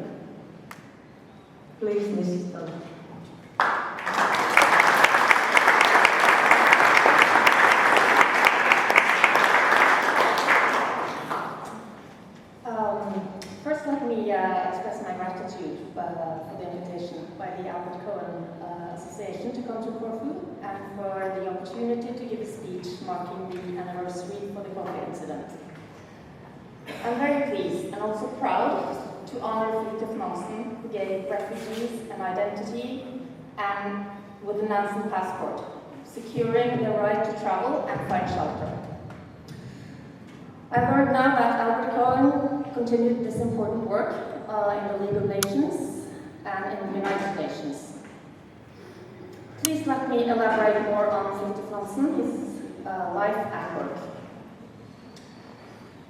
S1: Please, Mrs. Tolleshaug.
S3: First, let me express my gratitude for the invitation by the Albert Cohen Association to come to Corfu and for the opportunity to give a speech marking the anniversary for the Corfu incident. I'm very pleased and also proud to honor Fridtjof Nansen, who gave refugees an identity and with the Nansen passport, securing the right to travel and find shelter. I've heard now that Albert Cohen continued this important work in the League of Nations and in the United Nations. Please let me elaborate more on Fridtjof Nansen, his life and work.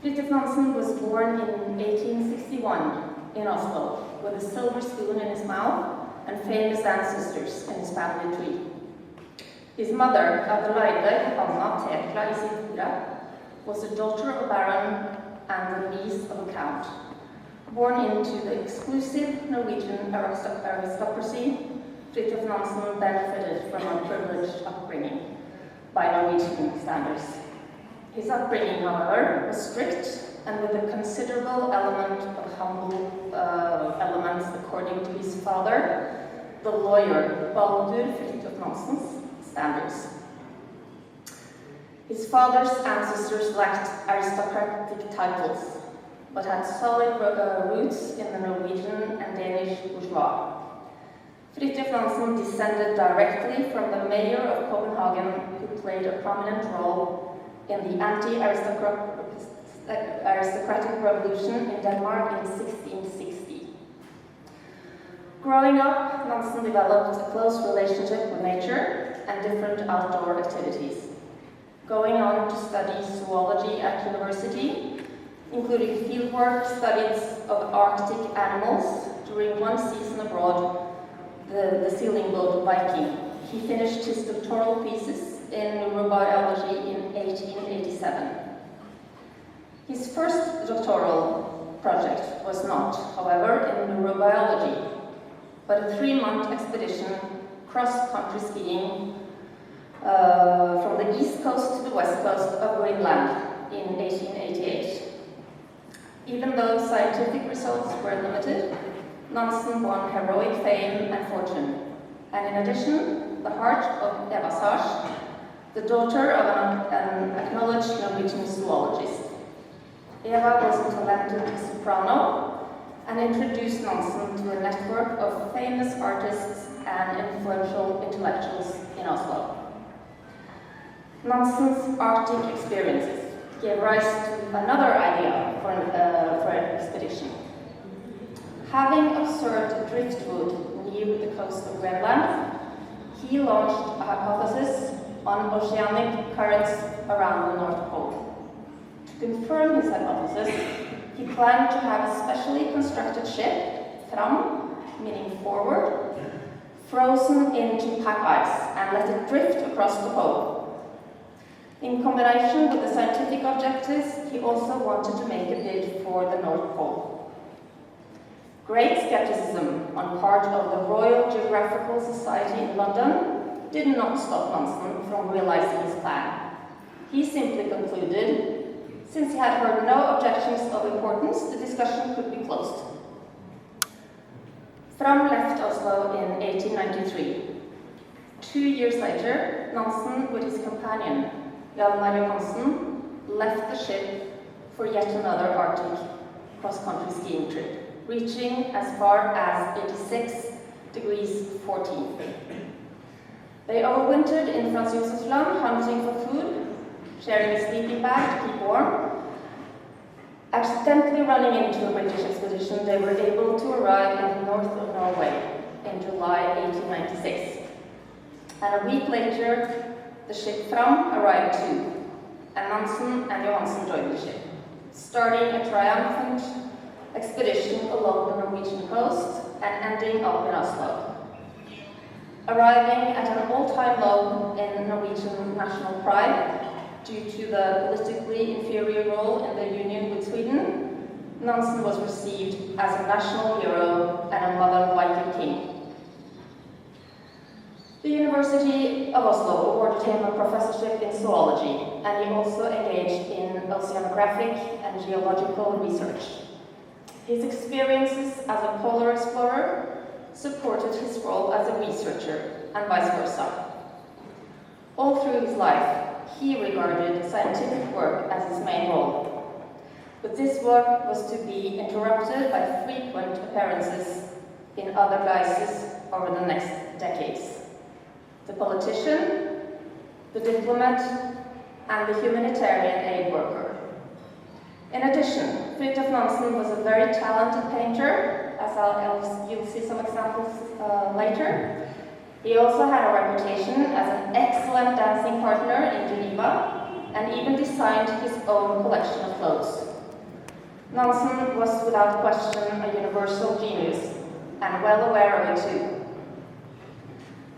S3: Fridtjof Nansen was born in 1861 in Oslo with a silver spoon in his mouth and famous ancestors in his family tree. His mother, Lajla Brandt Jakhelln, was the daughter of a baron and the niece of a count. Born into the exclusive Norwegian aristocracy, Fridtjof Nansen benefited from a privileged upbringing by Norwegian standards. His upbringing, however, was strict and with a considerable element of humble elements according to his father, the lawyer Baldur Fridtjof Nansen's standards. His father's ancestors lacked aristocratic titles, but had solid roots in the Norwegian and Danish bourgeois. Fridtjof Nansen descended directly from the mayor of Copenhagen, who played a prominent role in the anti-aristocratic revolution in Denmark in 1660. Growing up, Nansen developed a close relationship with nature and different outdoor activities, going on to study zoology at university, including fieldwork studies of Arctic animals, during one season abroad, the sealing boat Viking. He finished his doctoral thesis in neurobiology in 1887. His first doctoral project was not, however, in neurobiology, but a 3-month expedition cross-country skiing from the east coast to the west coast of Greenland in 1888. Even though scientific results were limited, Nansen won heroic fame and fortune, and in addition, the heart of Eva Sars, the daughter of an acknowledged Norwegian zoologist. Eva was a talented soprano and introduced Nansen to a network of famous artists and influential intellectuals in Oslo. Nansen's Arctic experiences gave rise to another idea for an expedition. Having observed driftwood near the coast of Greenland, he launched a hypothesis on oceanic currents around the North Pole. To confirm his hypothesis, he planned to have a specially constructed ship, fram, meaning forward, frozen into pack ice and let it drift across the pole. In combination with the scientific objectives, he also wanted to make a bid for the North Pole. Great skepticism on part of the Royal Geographical Society in London did not stop Nansen from realizing his plan. He simply concluded, since he had heard no objections of importance, the discussion could be closed. Fram left Oslo in 1893. 2 years later, Nansen, with his companion, Hjalmar Johansen, left the ship for yet another Arctic cross-country skiing trip, reaching as far as 86 degrees 14. They overwintered in Franz Josefs Land, hunting for food, sharing a sleeping bag to keep warm. Accidentally running into a British expedition, they were able to arrive in the north of Norway in July 1896. And a week later, the ship Fram arrived too, and Nansen and Johansen joined the ship, starting a triumphant expedition along the Norwegian coast and ending up in Oslo. Arriving at an all-time low in Norwegian national pride due to the politically inferior role in the union with Sweden, Nansen was received as a national hero and a modern Viking king. The University of Oslo awarded him a professorship in zoology, and he also engaged in oceanographic and geological research. His experiences as a polar explorer supported his role as a researcher, and vice versa. All through his life, he regarded scientific work as his main role. But this work was to be interrupted by frequent appearances in other guises over the next decades. The politician, the diplomat, and the humanitarian aid worker. In addition, Fridtjof Nansen was a very talented painter, as you'll see some examples later. He also had a reputation as an excellent dancing partner in Geneva, and even designed his own collection of clothes. Nansen was without question a universal genius, and well aware of it too.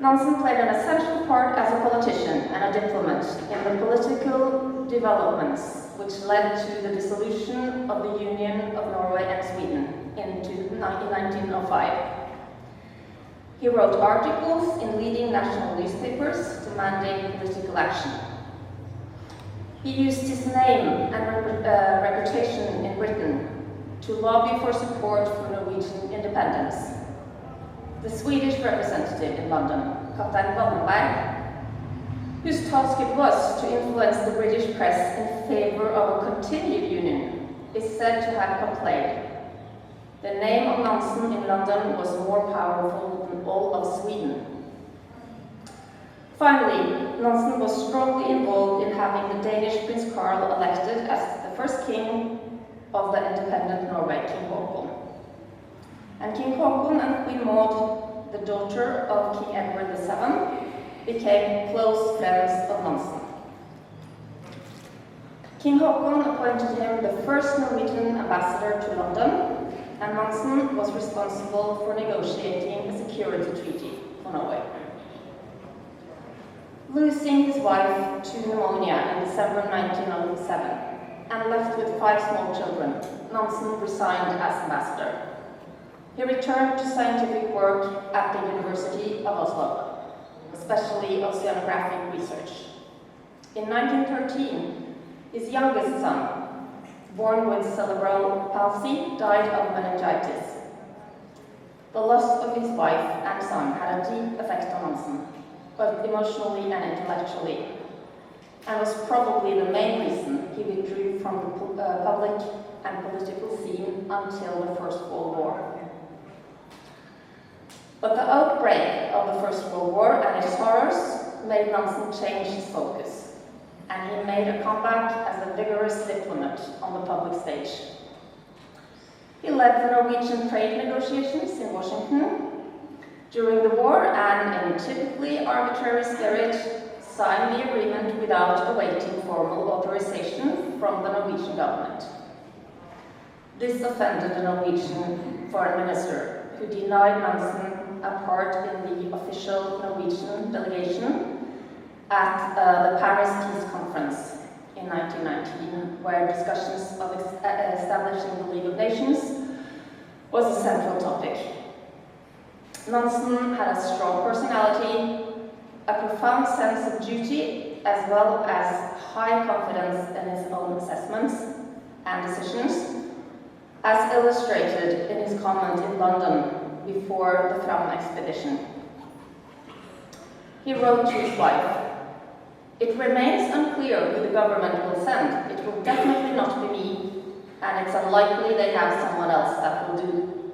S3: Nansen played an essential part as a politician and a diplomat in the political developments which led to the dissolution of the Union of Norway and Sweden in 1905. He wrote articles in leading national newspapers demanding political action. He used his name and reputation in Britain to lobby for support for Norwegian independence. The Swedish representative in London, Kaptein Wallenberg, whose task it was to influence the British press in favor of a continued union, is said to have complained. The name of Nansen in London was more powerful than all of Sweden. Finally, Nansen was strongly involved in having the Danish Prince Carl elected as the first king of the independent Norway, King Haakon. And King Haakon and Queen Maud, the daughter of King Edward VII, became close friends of Nansen. King Haakon appointed him the first Norwegian ambassador to London, and Nansen was responsible for negotiating a security treaty for Norway. Losing his wife to pneumonia in December 1907 and left with 5 small children, Nansen resigned as ambassador. He returned to scientific work at the University of Oslo, especially oceanographic research. In 1913, his youngest son, born with cerebral palsy, died of meningitis. The loss of his wife and son had a deep effect on Nansen, both emotionally and intellectually, and was probably the main reason he withdrew from the public and political scene until the First World War. But the outbreak of the First World War and its horrors made Nansen change his focus, and he made a comeback as a vigorous diplomat on the public stage. He led the Norwegian trade negotiations in Washington during the war and, in typically arbitrary spirit, signed the agreement without awaiting formal authorization from the Norwegian government. This offended the Norwegian foreign minister, who denied Nansen a part in the official Norwegian delegation at the Paris Peace Conference in 1919, where discussions of establishing the League of Nations was a central topic. Nansen had a strong personality, a profound sense of duty, as well as high confidence in his own assessments and decisions, as illustrated in his comment in London before the Fram expedition. He wrote to his wife, "It remains unclear who the government will send. It will definitely not be me, and it's unlikely they have someone else that will do."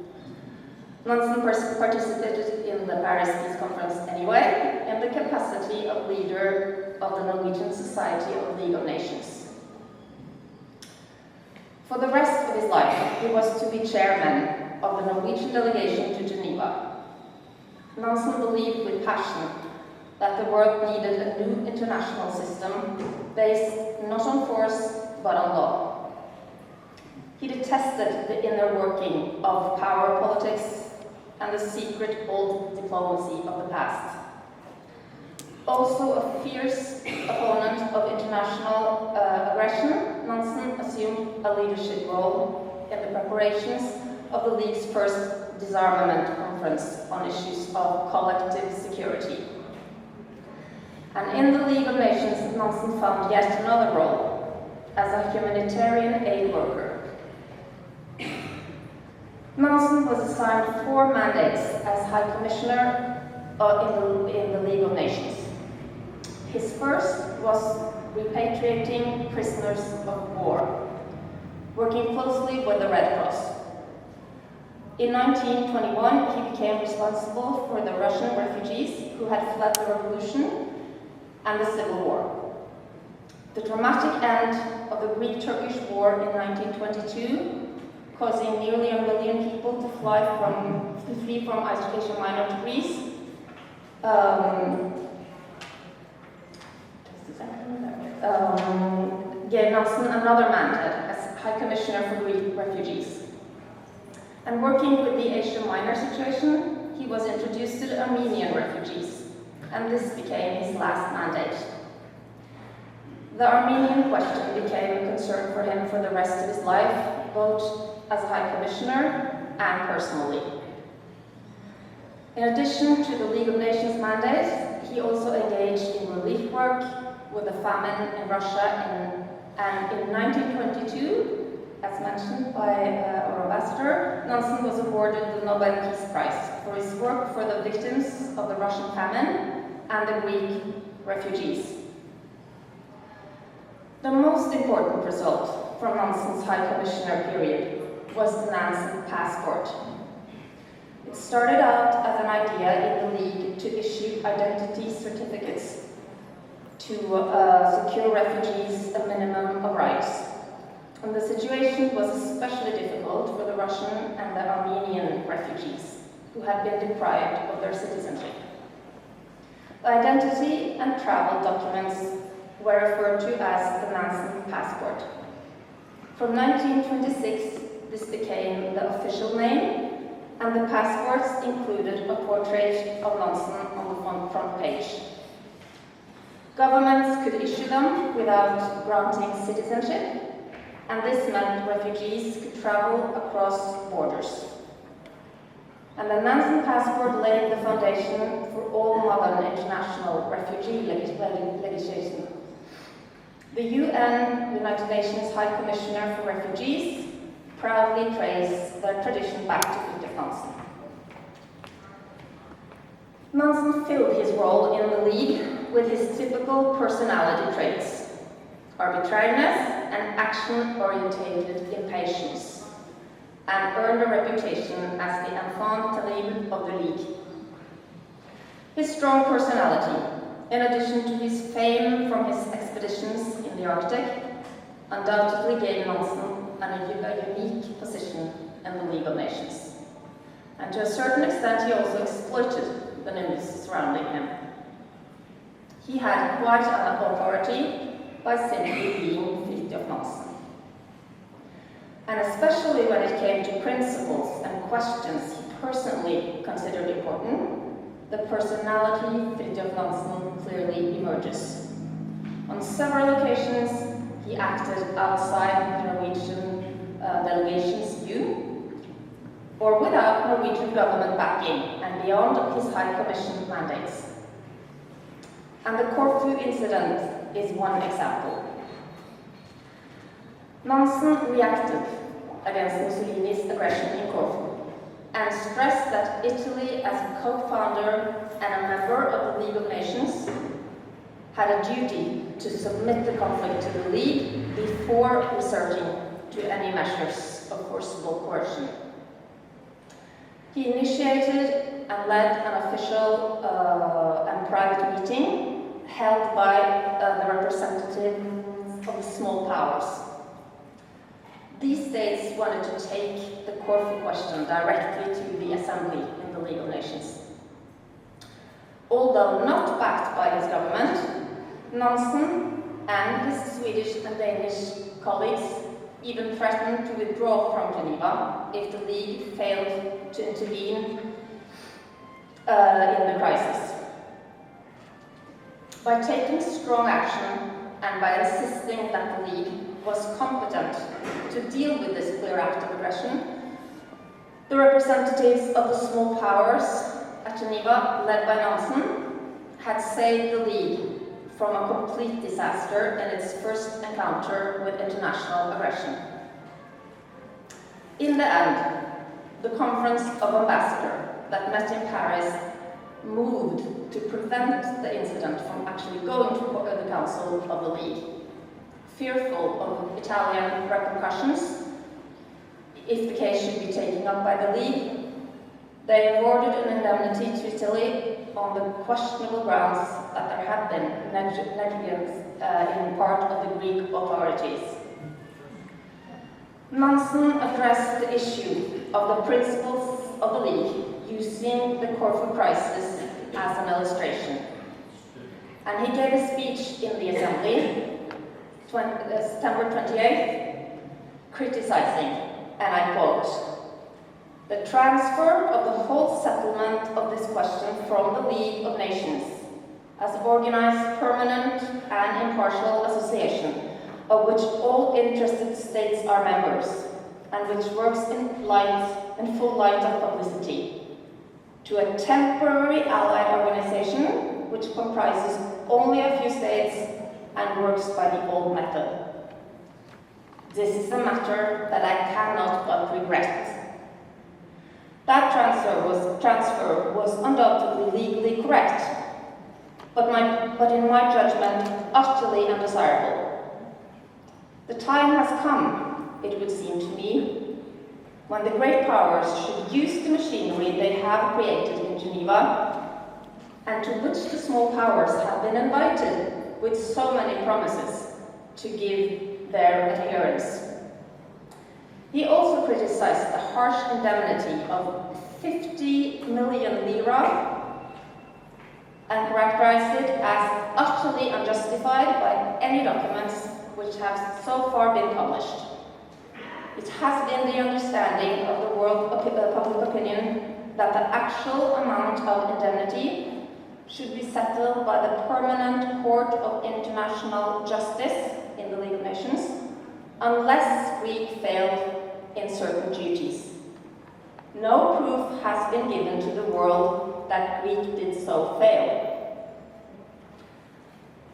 S3: Nansen participated in the Paris Peace Conference anyway, in the capacity of leader of the Norwegian Society of League of Nations. For the rest of his life, he was to be chairman of the Norwegian delegation to Geneva. Nansen believed with passion that the world needed a new international system based not on force but on law. He detested the inner working of power politics and the secret old diplomacy of the past. Also a fierce opponent of international aggression, Nansen assumed a leadership role in the preparations of the League's first disarmament conference on issues of collective security. And in the League of Nations, Nansen found yet another role as a humanitarian aid worker. Nansen was assigned 4 mandates as High Commissioner in the League of Nations. His first was repatriating prisoners of war, working closely with the Red Cross. In 1921, he became responsible for the Russian refugees who had fled the revolution and the Civil War. The dramatic end of the Greek-Turkish War in 1922, causing nearly 1 million people to flee from Asia Minor to Greece, gave Nansen another mandate as High Commissioner for Greek refugees. And working with the Asia Minor situation, he was introduced to the Armenian refugees, and this became his last mandate. The Armenian question became a concern for him for the rest of his life, both as a High Commissioner and personally. In addition to the League of Nations mandate, he also engaged in relief work with the famine in Russia, and in 1922, as mentioned by our ambassador, Nansen was awarded the Nobel Peace Prize for his work for the victims of the Russian famine and the Greek refugees. The most important result from Nansen's High Commissioner period was the Nansen passport. It started out as an idea in the League to issue identity certificates to secure refugees a minimum of rights. And the situation was especially difficult for the Russian and the Armenian refugees, who had been deprived of their citizenship. The identity and travel documents were referred to as the Nansen passport. From 1926 this became the official name, and the passports included a portrait of Nansen on the front page. Governments could issue them without granting citizenship, and this meant refugees could travel across borders. And the Nansen passport laid the foundation for all modern international refugee legislation. The UN, United Nations High Commissioner for Refugees, proudly traced their tradition back to Fridtjof Nansen. Nansen filled his role in the League with his typical personality traits: arbitrariness and action-orientated impatience, and earned a reputation as the enfant terrible of the League. His strong personality, in addition to his fame from his expeditions in the Arctic, undoubtedly gave Nansen a unique position in the League of Nations. And to a certain extent, he also exploited the nimbus surrounding him. He had quite an authority by simply being Fridtjof Nansen. And especially when it came to principles and questions he personally considered important, the personality Fridtjof Nansen clearly emerges. On several occasions, he acted outside the Norwegian delegation's view, or without Norwegian government backing, and beyond his High Commission mandates. And the Corfu incident is one example. Nansen reacted against Mussolini's aggression in Corfu, and stressed that Italy, as a co-founder and a member of the League of Nations, had a duty to submit the conflict to the League before resorting to any measures of forcible coercion. He initiated and led an official and private meeting held by the representatives of the small powers. These states wanted to take the Corfu question directly to the Assembly in the League of Nations. Although not backed by his government, Nansen and his Swedish and Danish colleagues even threatened to withdraw from Geneva if the League failed to intervene in the crisis. By taking strong action and by insisting that the League was competent to deal with this clear act of aggression, the representatives of the small powers at Geneva, led by Nansen, had saved the League from a complete disaster in its first encounter with international aggression. In the end, the Conference of Ambassadors that met in Paris moved to prevent the incident from actually going to the Council of the League, fearful of Italian repercussions if the case should be taken up by the League. They awarded an indemnity to Italy on the questionable grounds that there had been negligence in part of the Greek authorities. Nansen addressed the issue of the principles of the League using the Corfu crisis as an illustration. And he gave a speech in the Assembly, September 28th, criticizing, and I quote, "The transfer of the whole settlement of this question from the League of Nations as organized, permanent, and impartial association, of which all interested states are members, and which works in full light of publicity, to a temporary allied organization which comprises only a few states and works by the old method. This is a matter that I cannot but regret. That transfer was undoubtedly legally correct, but in my judgment, utterly undesirable. The time has come, it would seem to me, when the great powers should use the machinery they have created in Geneva, and to which the small powers have been invited with so many promises, to give their adherence." He also criticized the harsh indemnity of 50 million lira and characterized it as utterly unjustified by any documents which have so far been published.
S5: it has been the understanding of the world public opinion that the actual amount of indemnity should be settled by the Permanent Court of International Justice in the League of Nations, unless Greek failed in certain duties. No proof has been given to the world that Greek did so fail.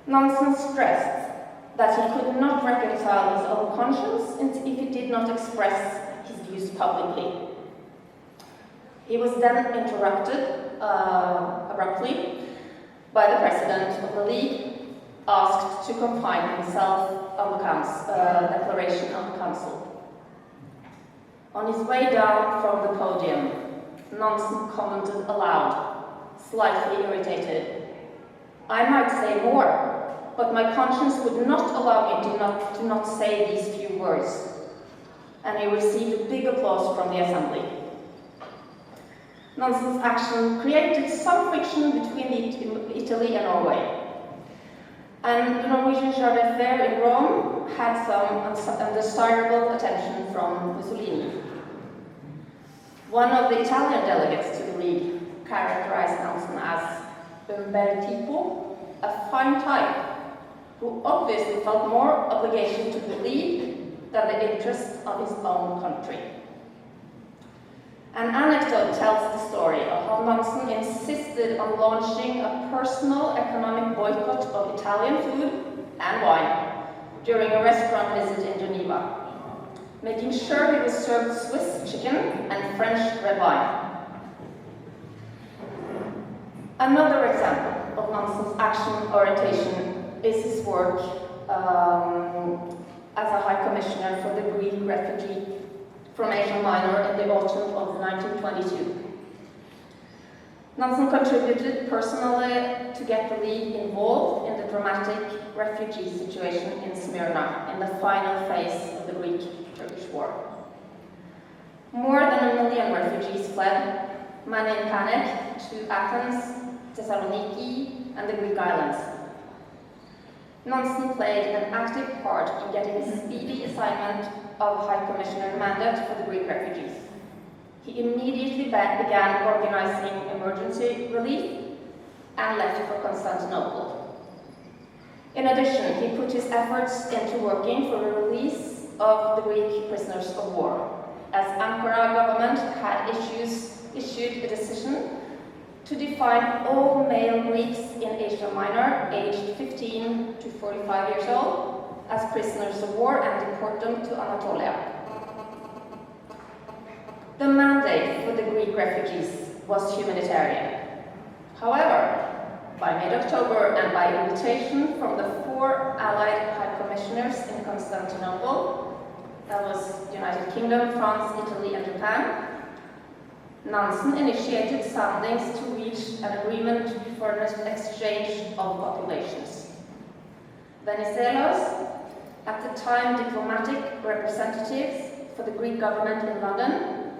S5: Nansen stressed that he could not reconcile his own conscience if he did not express his views publicly. He was then interrupted abruptly by the president of the League, asked to confine himself on the declaration of the Council. On his way down from the podium, Nansen commented aloud, slightly irritated, "I might say more, but my conscience would not allow me to not say these few words." And he received a big applause from the assembly. Nansen's action created some friction between Italy and Norway. And the Norwegian Charge d'Affaires in Rome had some undesirable attention from Mussolini. One of the Italian delegates to the League characterized Nansen as un bel tipo, a fine type, who obviously felt more obligation to the League than the interests of his own country. An anecdote tells the story of how Nansen insisted on launching a personal economic boycott of Italian food and wine during a restaurant visit in Geneva, making sure he was served Swiss chicken and French red wine. Another example of Nansen's action orientation is his work as a High Commissioner for the Greek refugee from Asia Minor in the autumn of 1922. Nansen contributed personally to get the League involved in the dramatic refugee situation in Smyrna in the final phase of the Greek-Turkish War. More than 1 million refugees fled, many in panic, to Athens, Thessaloniki, and the Greek islands. Nansen played an active part in getting a speedy assignment of High Commissioner mandate for the Greek refugees. He immediately began organizing emergency relief and left for Constantinople. In addition, he put his efforts into working for the release of the Greek prisoners of war, as Ankara government had issued a decision to define all male Greeks in Asia Minor aged 15 to 45 years old as prisoners of war and deport them to Anatolia. The mandate for the Greek refugees was humanitarian. However, by mid-October and by invitation from the 4 allied high commissioners in Constantinople, that was United Kingdom, France, Italy, and Japan, Nansen initiated soundings to reach an agreement for an exchange of populations. Venizelos, at the time diplomatic representatives for the Greek government in London,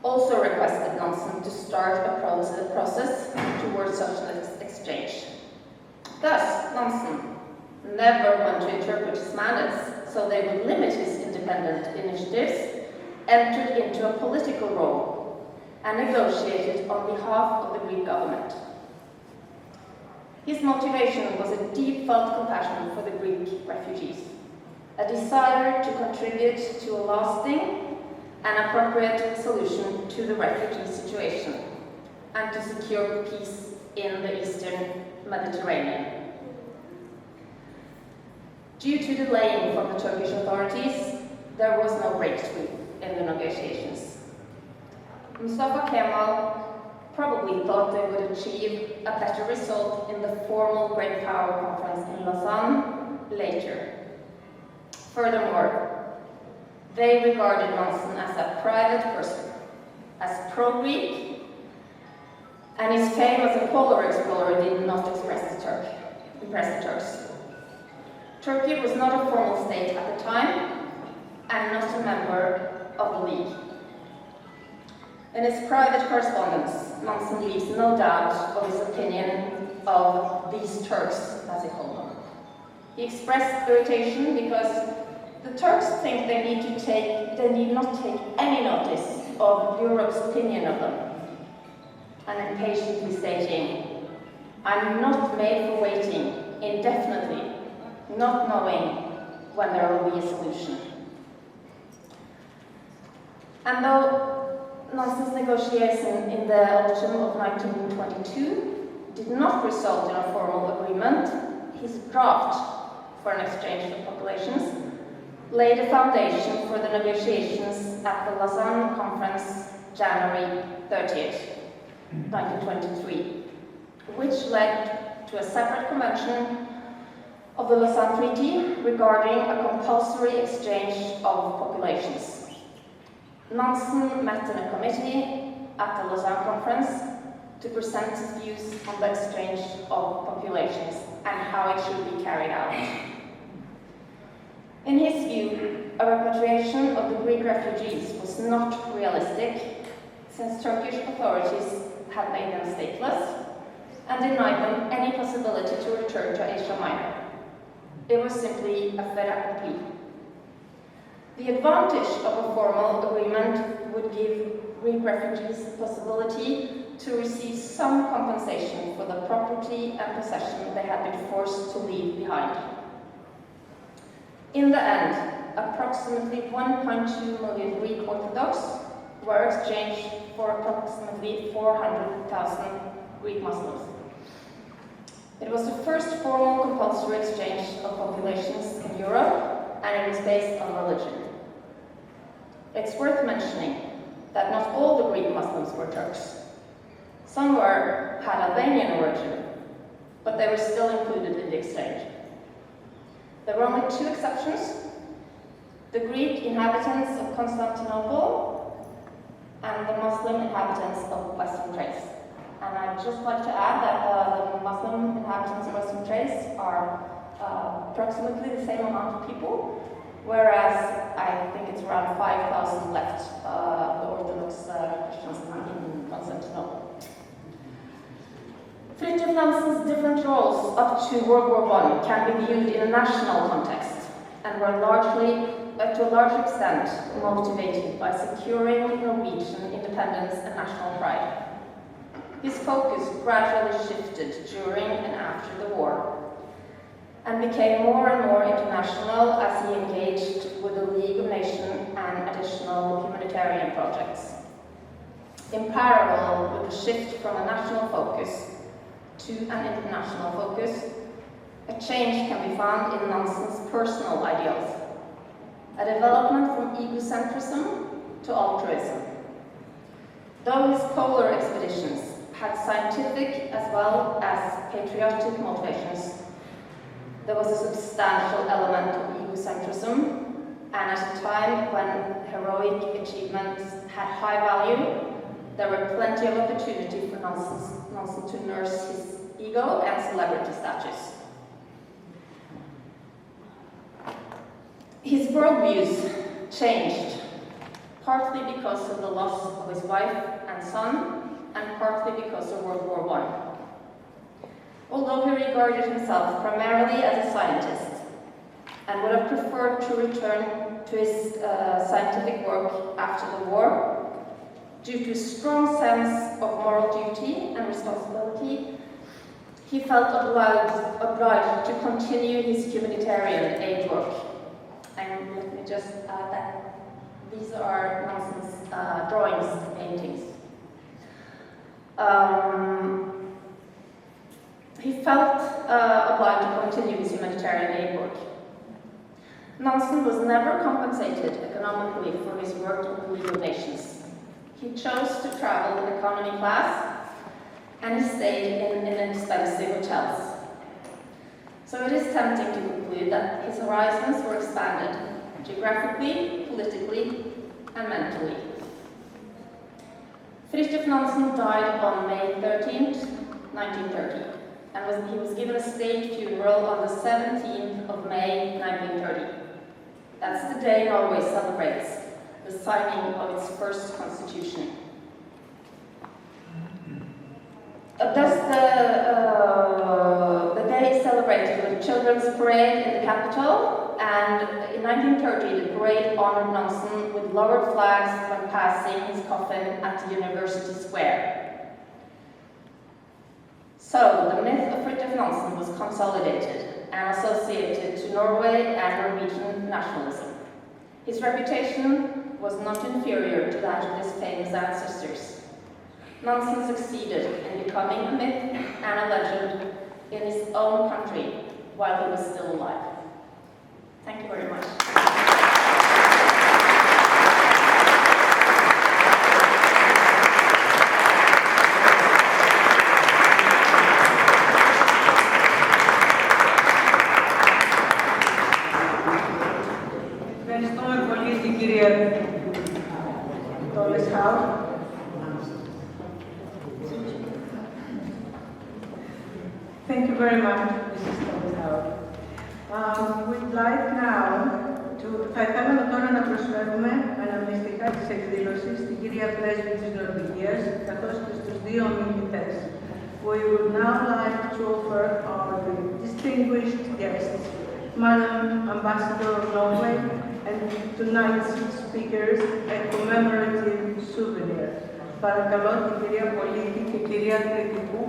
S5: also requested Nansen to start a process towards such an exchange. Thus, Nansen, never one to interpret his mandates so they would limit his independent initiatives, entered into a political role and negotiated on behalf of the Greek government. His motivation was a deep-felt compassion for the Greek refugees, a desire to contribute to a lasting and appropriate solution to the refugee situation, and to secure peace in the Eastern Mediterranean. Due to delaying from the Turkish authorities, there was no breakthrough in the negotiations. Mustafa Kemal probably thought they would achieve a better result in the formal Great Power Conference in Lausanne later. Furthermore, they regarded Nansen as a private person, as pro-Greek, and his fame as a polar explorer did not impress the Turks. Turkey was not a formal state at the time, and not a member of the League. In his private correspondence, Nansen leaves no doubt of his opinion of these Turks, as he called them. He expressed irritation because The Turks think they need not take any notice of Europe's opinion of them, and impatiently stating, "I'm not made for waiting indefinitely, not knowing when there will be a solution." And though Nansen's negotiation in the autumn of 1922 did not result in a formal agreement, his draft for an exchange of populations laid a foundation for the negotiations at the Lausanne Conference, January 30th, 1923, which led to a separate convention of the Lausanne Treaty regarding a compulsory exchange of populations. Nansen met in a committee at the Lausanne Conference to present his views on the exchange of populations and how it should be carried out. In his view, a repatriation of the Greek refugees was not realistic, since Turkish authorities had made them stateless and denied them any possibility to return to Asia Minor. It was simply a fait accompli. The advantage of a formal agreement would give Greek refugees the possibility to receive some compensation for the property and possession they had been forced to leave behind. In the end, approximately 1.2 million Greek Orthodox were exchanged for approximately 400,000 Greek Muslims. It was the first formal compulsory exchange of populations in Europe, and it was based on religion. It's worth mentioning that not all the Greek Muslims were Turks. Some had Albanian origin, but they were still included in the exchange. There were only two exceptions: the Greek inhabitants of Constantinople and the Muslim inhabitants of Western Thrace. And I'd just like to add that the Muslim inhabitants of Western Thrace are approximately the same amount of people, whereas I think it's around 5,000 left, the Orthodox Christians in Constantinople. Fridtjof Nansen's different roles up to World War I can be viewed in a national context, and were largely, to a large extent, motivated by securing Norwegian independence and national pride. His focus gradually shifted during and after the war, and became more and more international as he engaged with the League of Nations and additional humanitarian projects. In parallel with the shift from a national focus to an international focus, a change can be found in Nansen's personal ideals, a development from egocentrism to altruism. Though his polar expeditions had scientific as well as patriotic motivations, there was a substantial element of egocentrism, and at a time when heroic achievements had high value, there were plenty of opportunity for Nansen to nurse his ego and celebrity status. His worldviews changed, partly because of the loss of his wife and son, and partly because of World War I. Although he regarded himself primarily as a scientist, and would have preferred to return to his scientific work after the war, due to a strong sense of moral duty and responsibility, he felt obliged to continue his humanitarian aid work. And let me just add that these are Nansen's drawings and paintings. He felt obliged to continue his humanitarian aid work. Nansen was never compensated economically for his work in the League of Nations. He chose to travel in economy class, and he stayed in inexpensive hotels. So it is tempting to conclude that his horizons were expanded geographically, politically, and mentally. Fridtjof Nansen died on May 13th, 1930, and he was given a state funeral on the 17th of May, 1930. That's the day Norway celebrates the signing of its first constitution. Thus, the day is celebrated with a children's parade in the capital and in 1930 the parade honoured Nansen with lowered flags when passing his coffin at the University Square. So, the myth of Fridtjof Nansen was consolidated and associated to Norway and Norwegian nationalism. His reputation was not inferior to that of his famous ancestors. Nansen succeeded in becoming a myth and a legend in his own country while he was still alive. Thank you very much.
S1: Ευχαριστούμε πολύ την κυρία Tolleshaug. Thank you very much, Mrs. Tolleshaug. We'd like now to... Θα ήθελα τώρα να προσφέρουμε αναμνηστικά της εκδήλωσης στην κυρία Πρέσβη της Νορβηγίας, καθώς και στους δύο ομιλητές. We would now like to offer our distinguished guests, Madam Ambassador of Norway, and tonight's speakers, a commemorative souvenir. Παρακαλώ την κυρία Πολίτη και κυρία Κρητικού.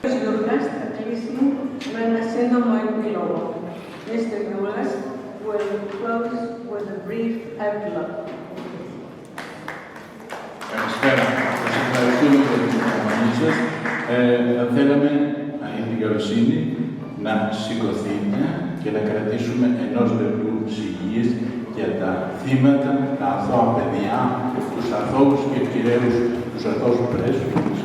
S1: Ο Γιούργας θα κλείσει με ένα σύντομο επίλογο. Mr. Γιούργας will close with a brief epilogue.
S2: Καλησπέρα. Σας ευχαριστούμε για την υπομονή σας. Θα θέλαμε, αν είναι την καλοσύνη, να σηκωθείτε και να κρατήσουμε ενός λεπτού σιγής για τα θύματα, τα αθώα παιδιά, τους αθώους και κυριαίους, τους αθώους πρέσβους.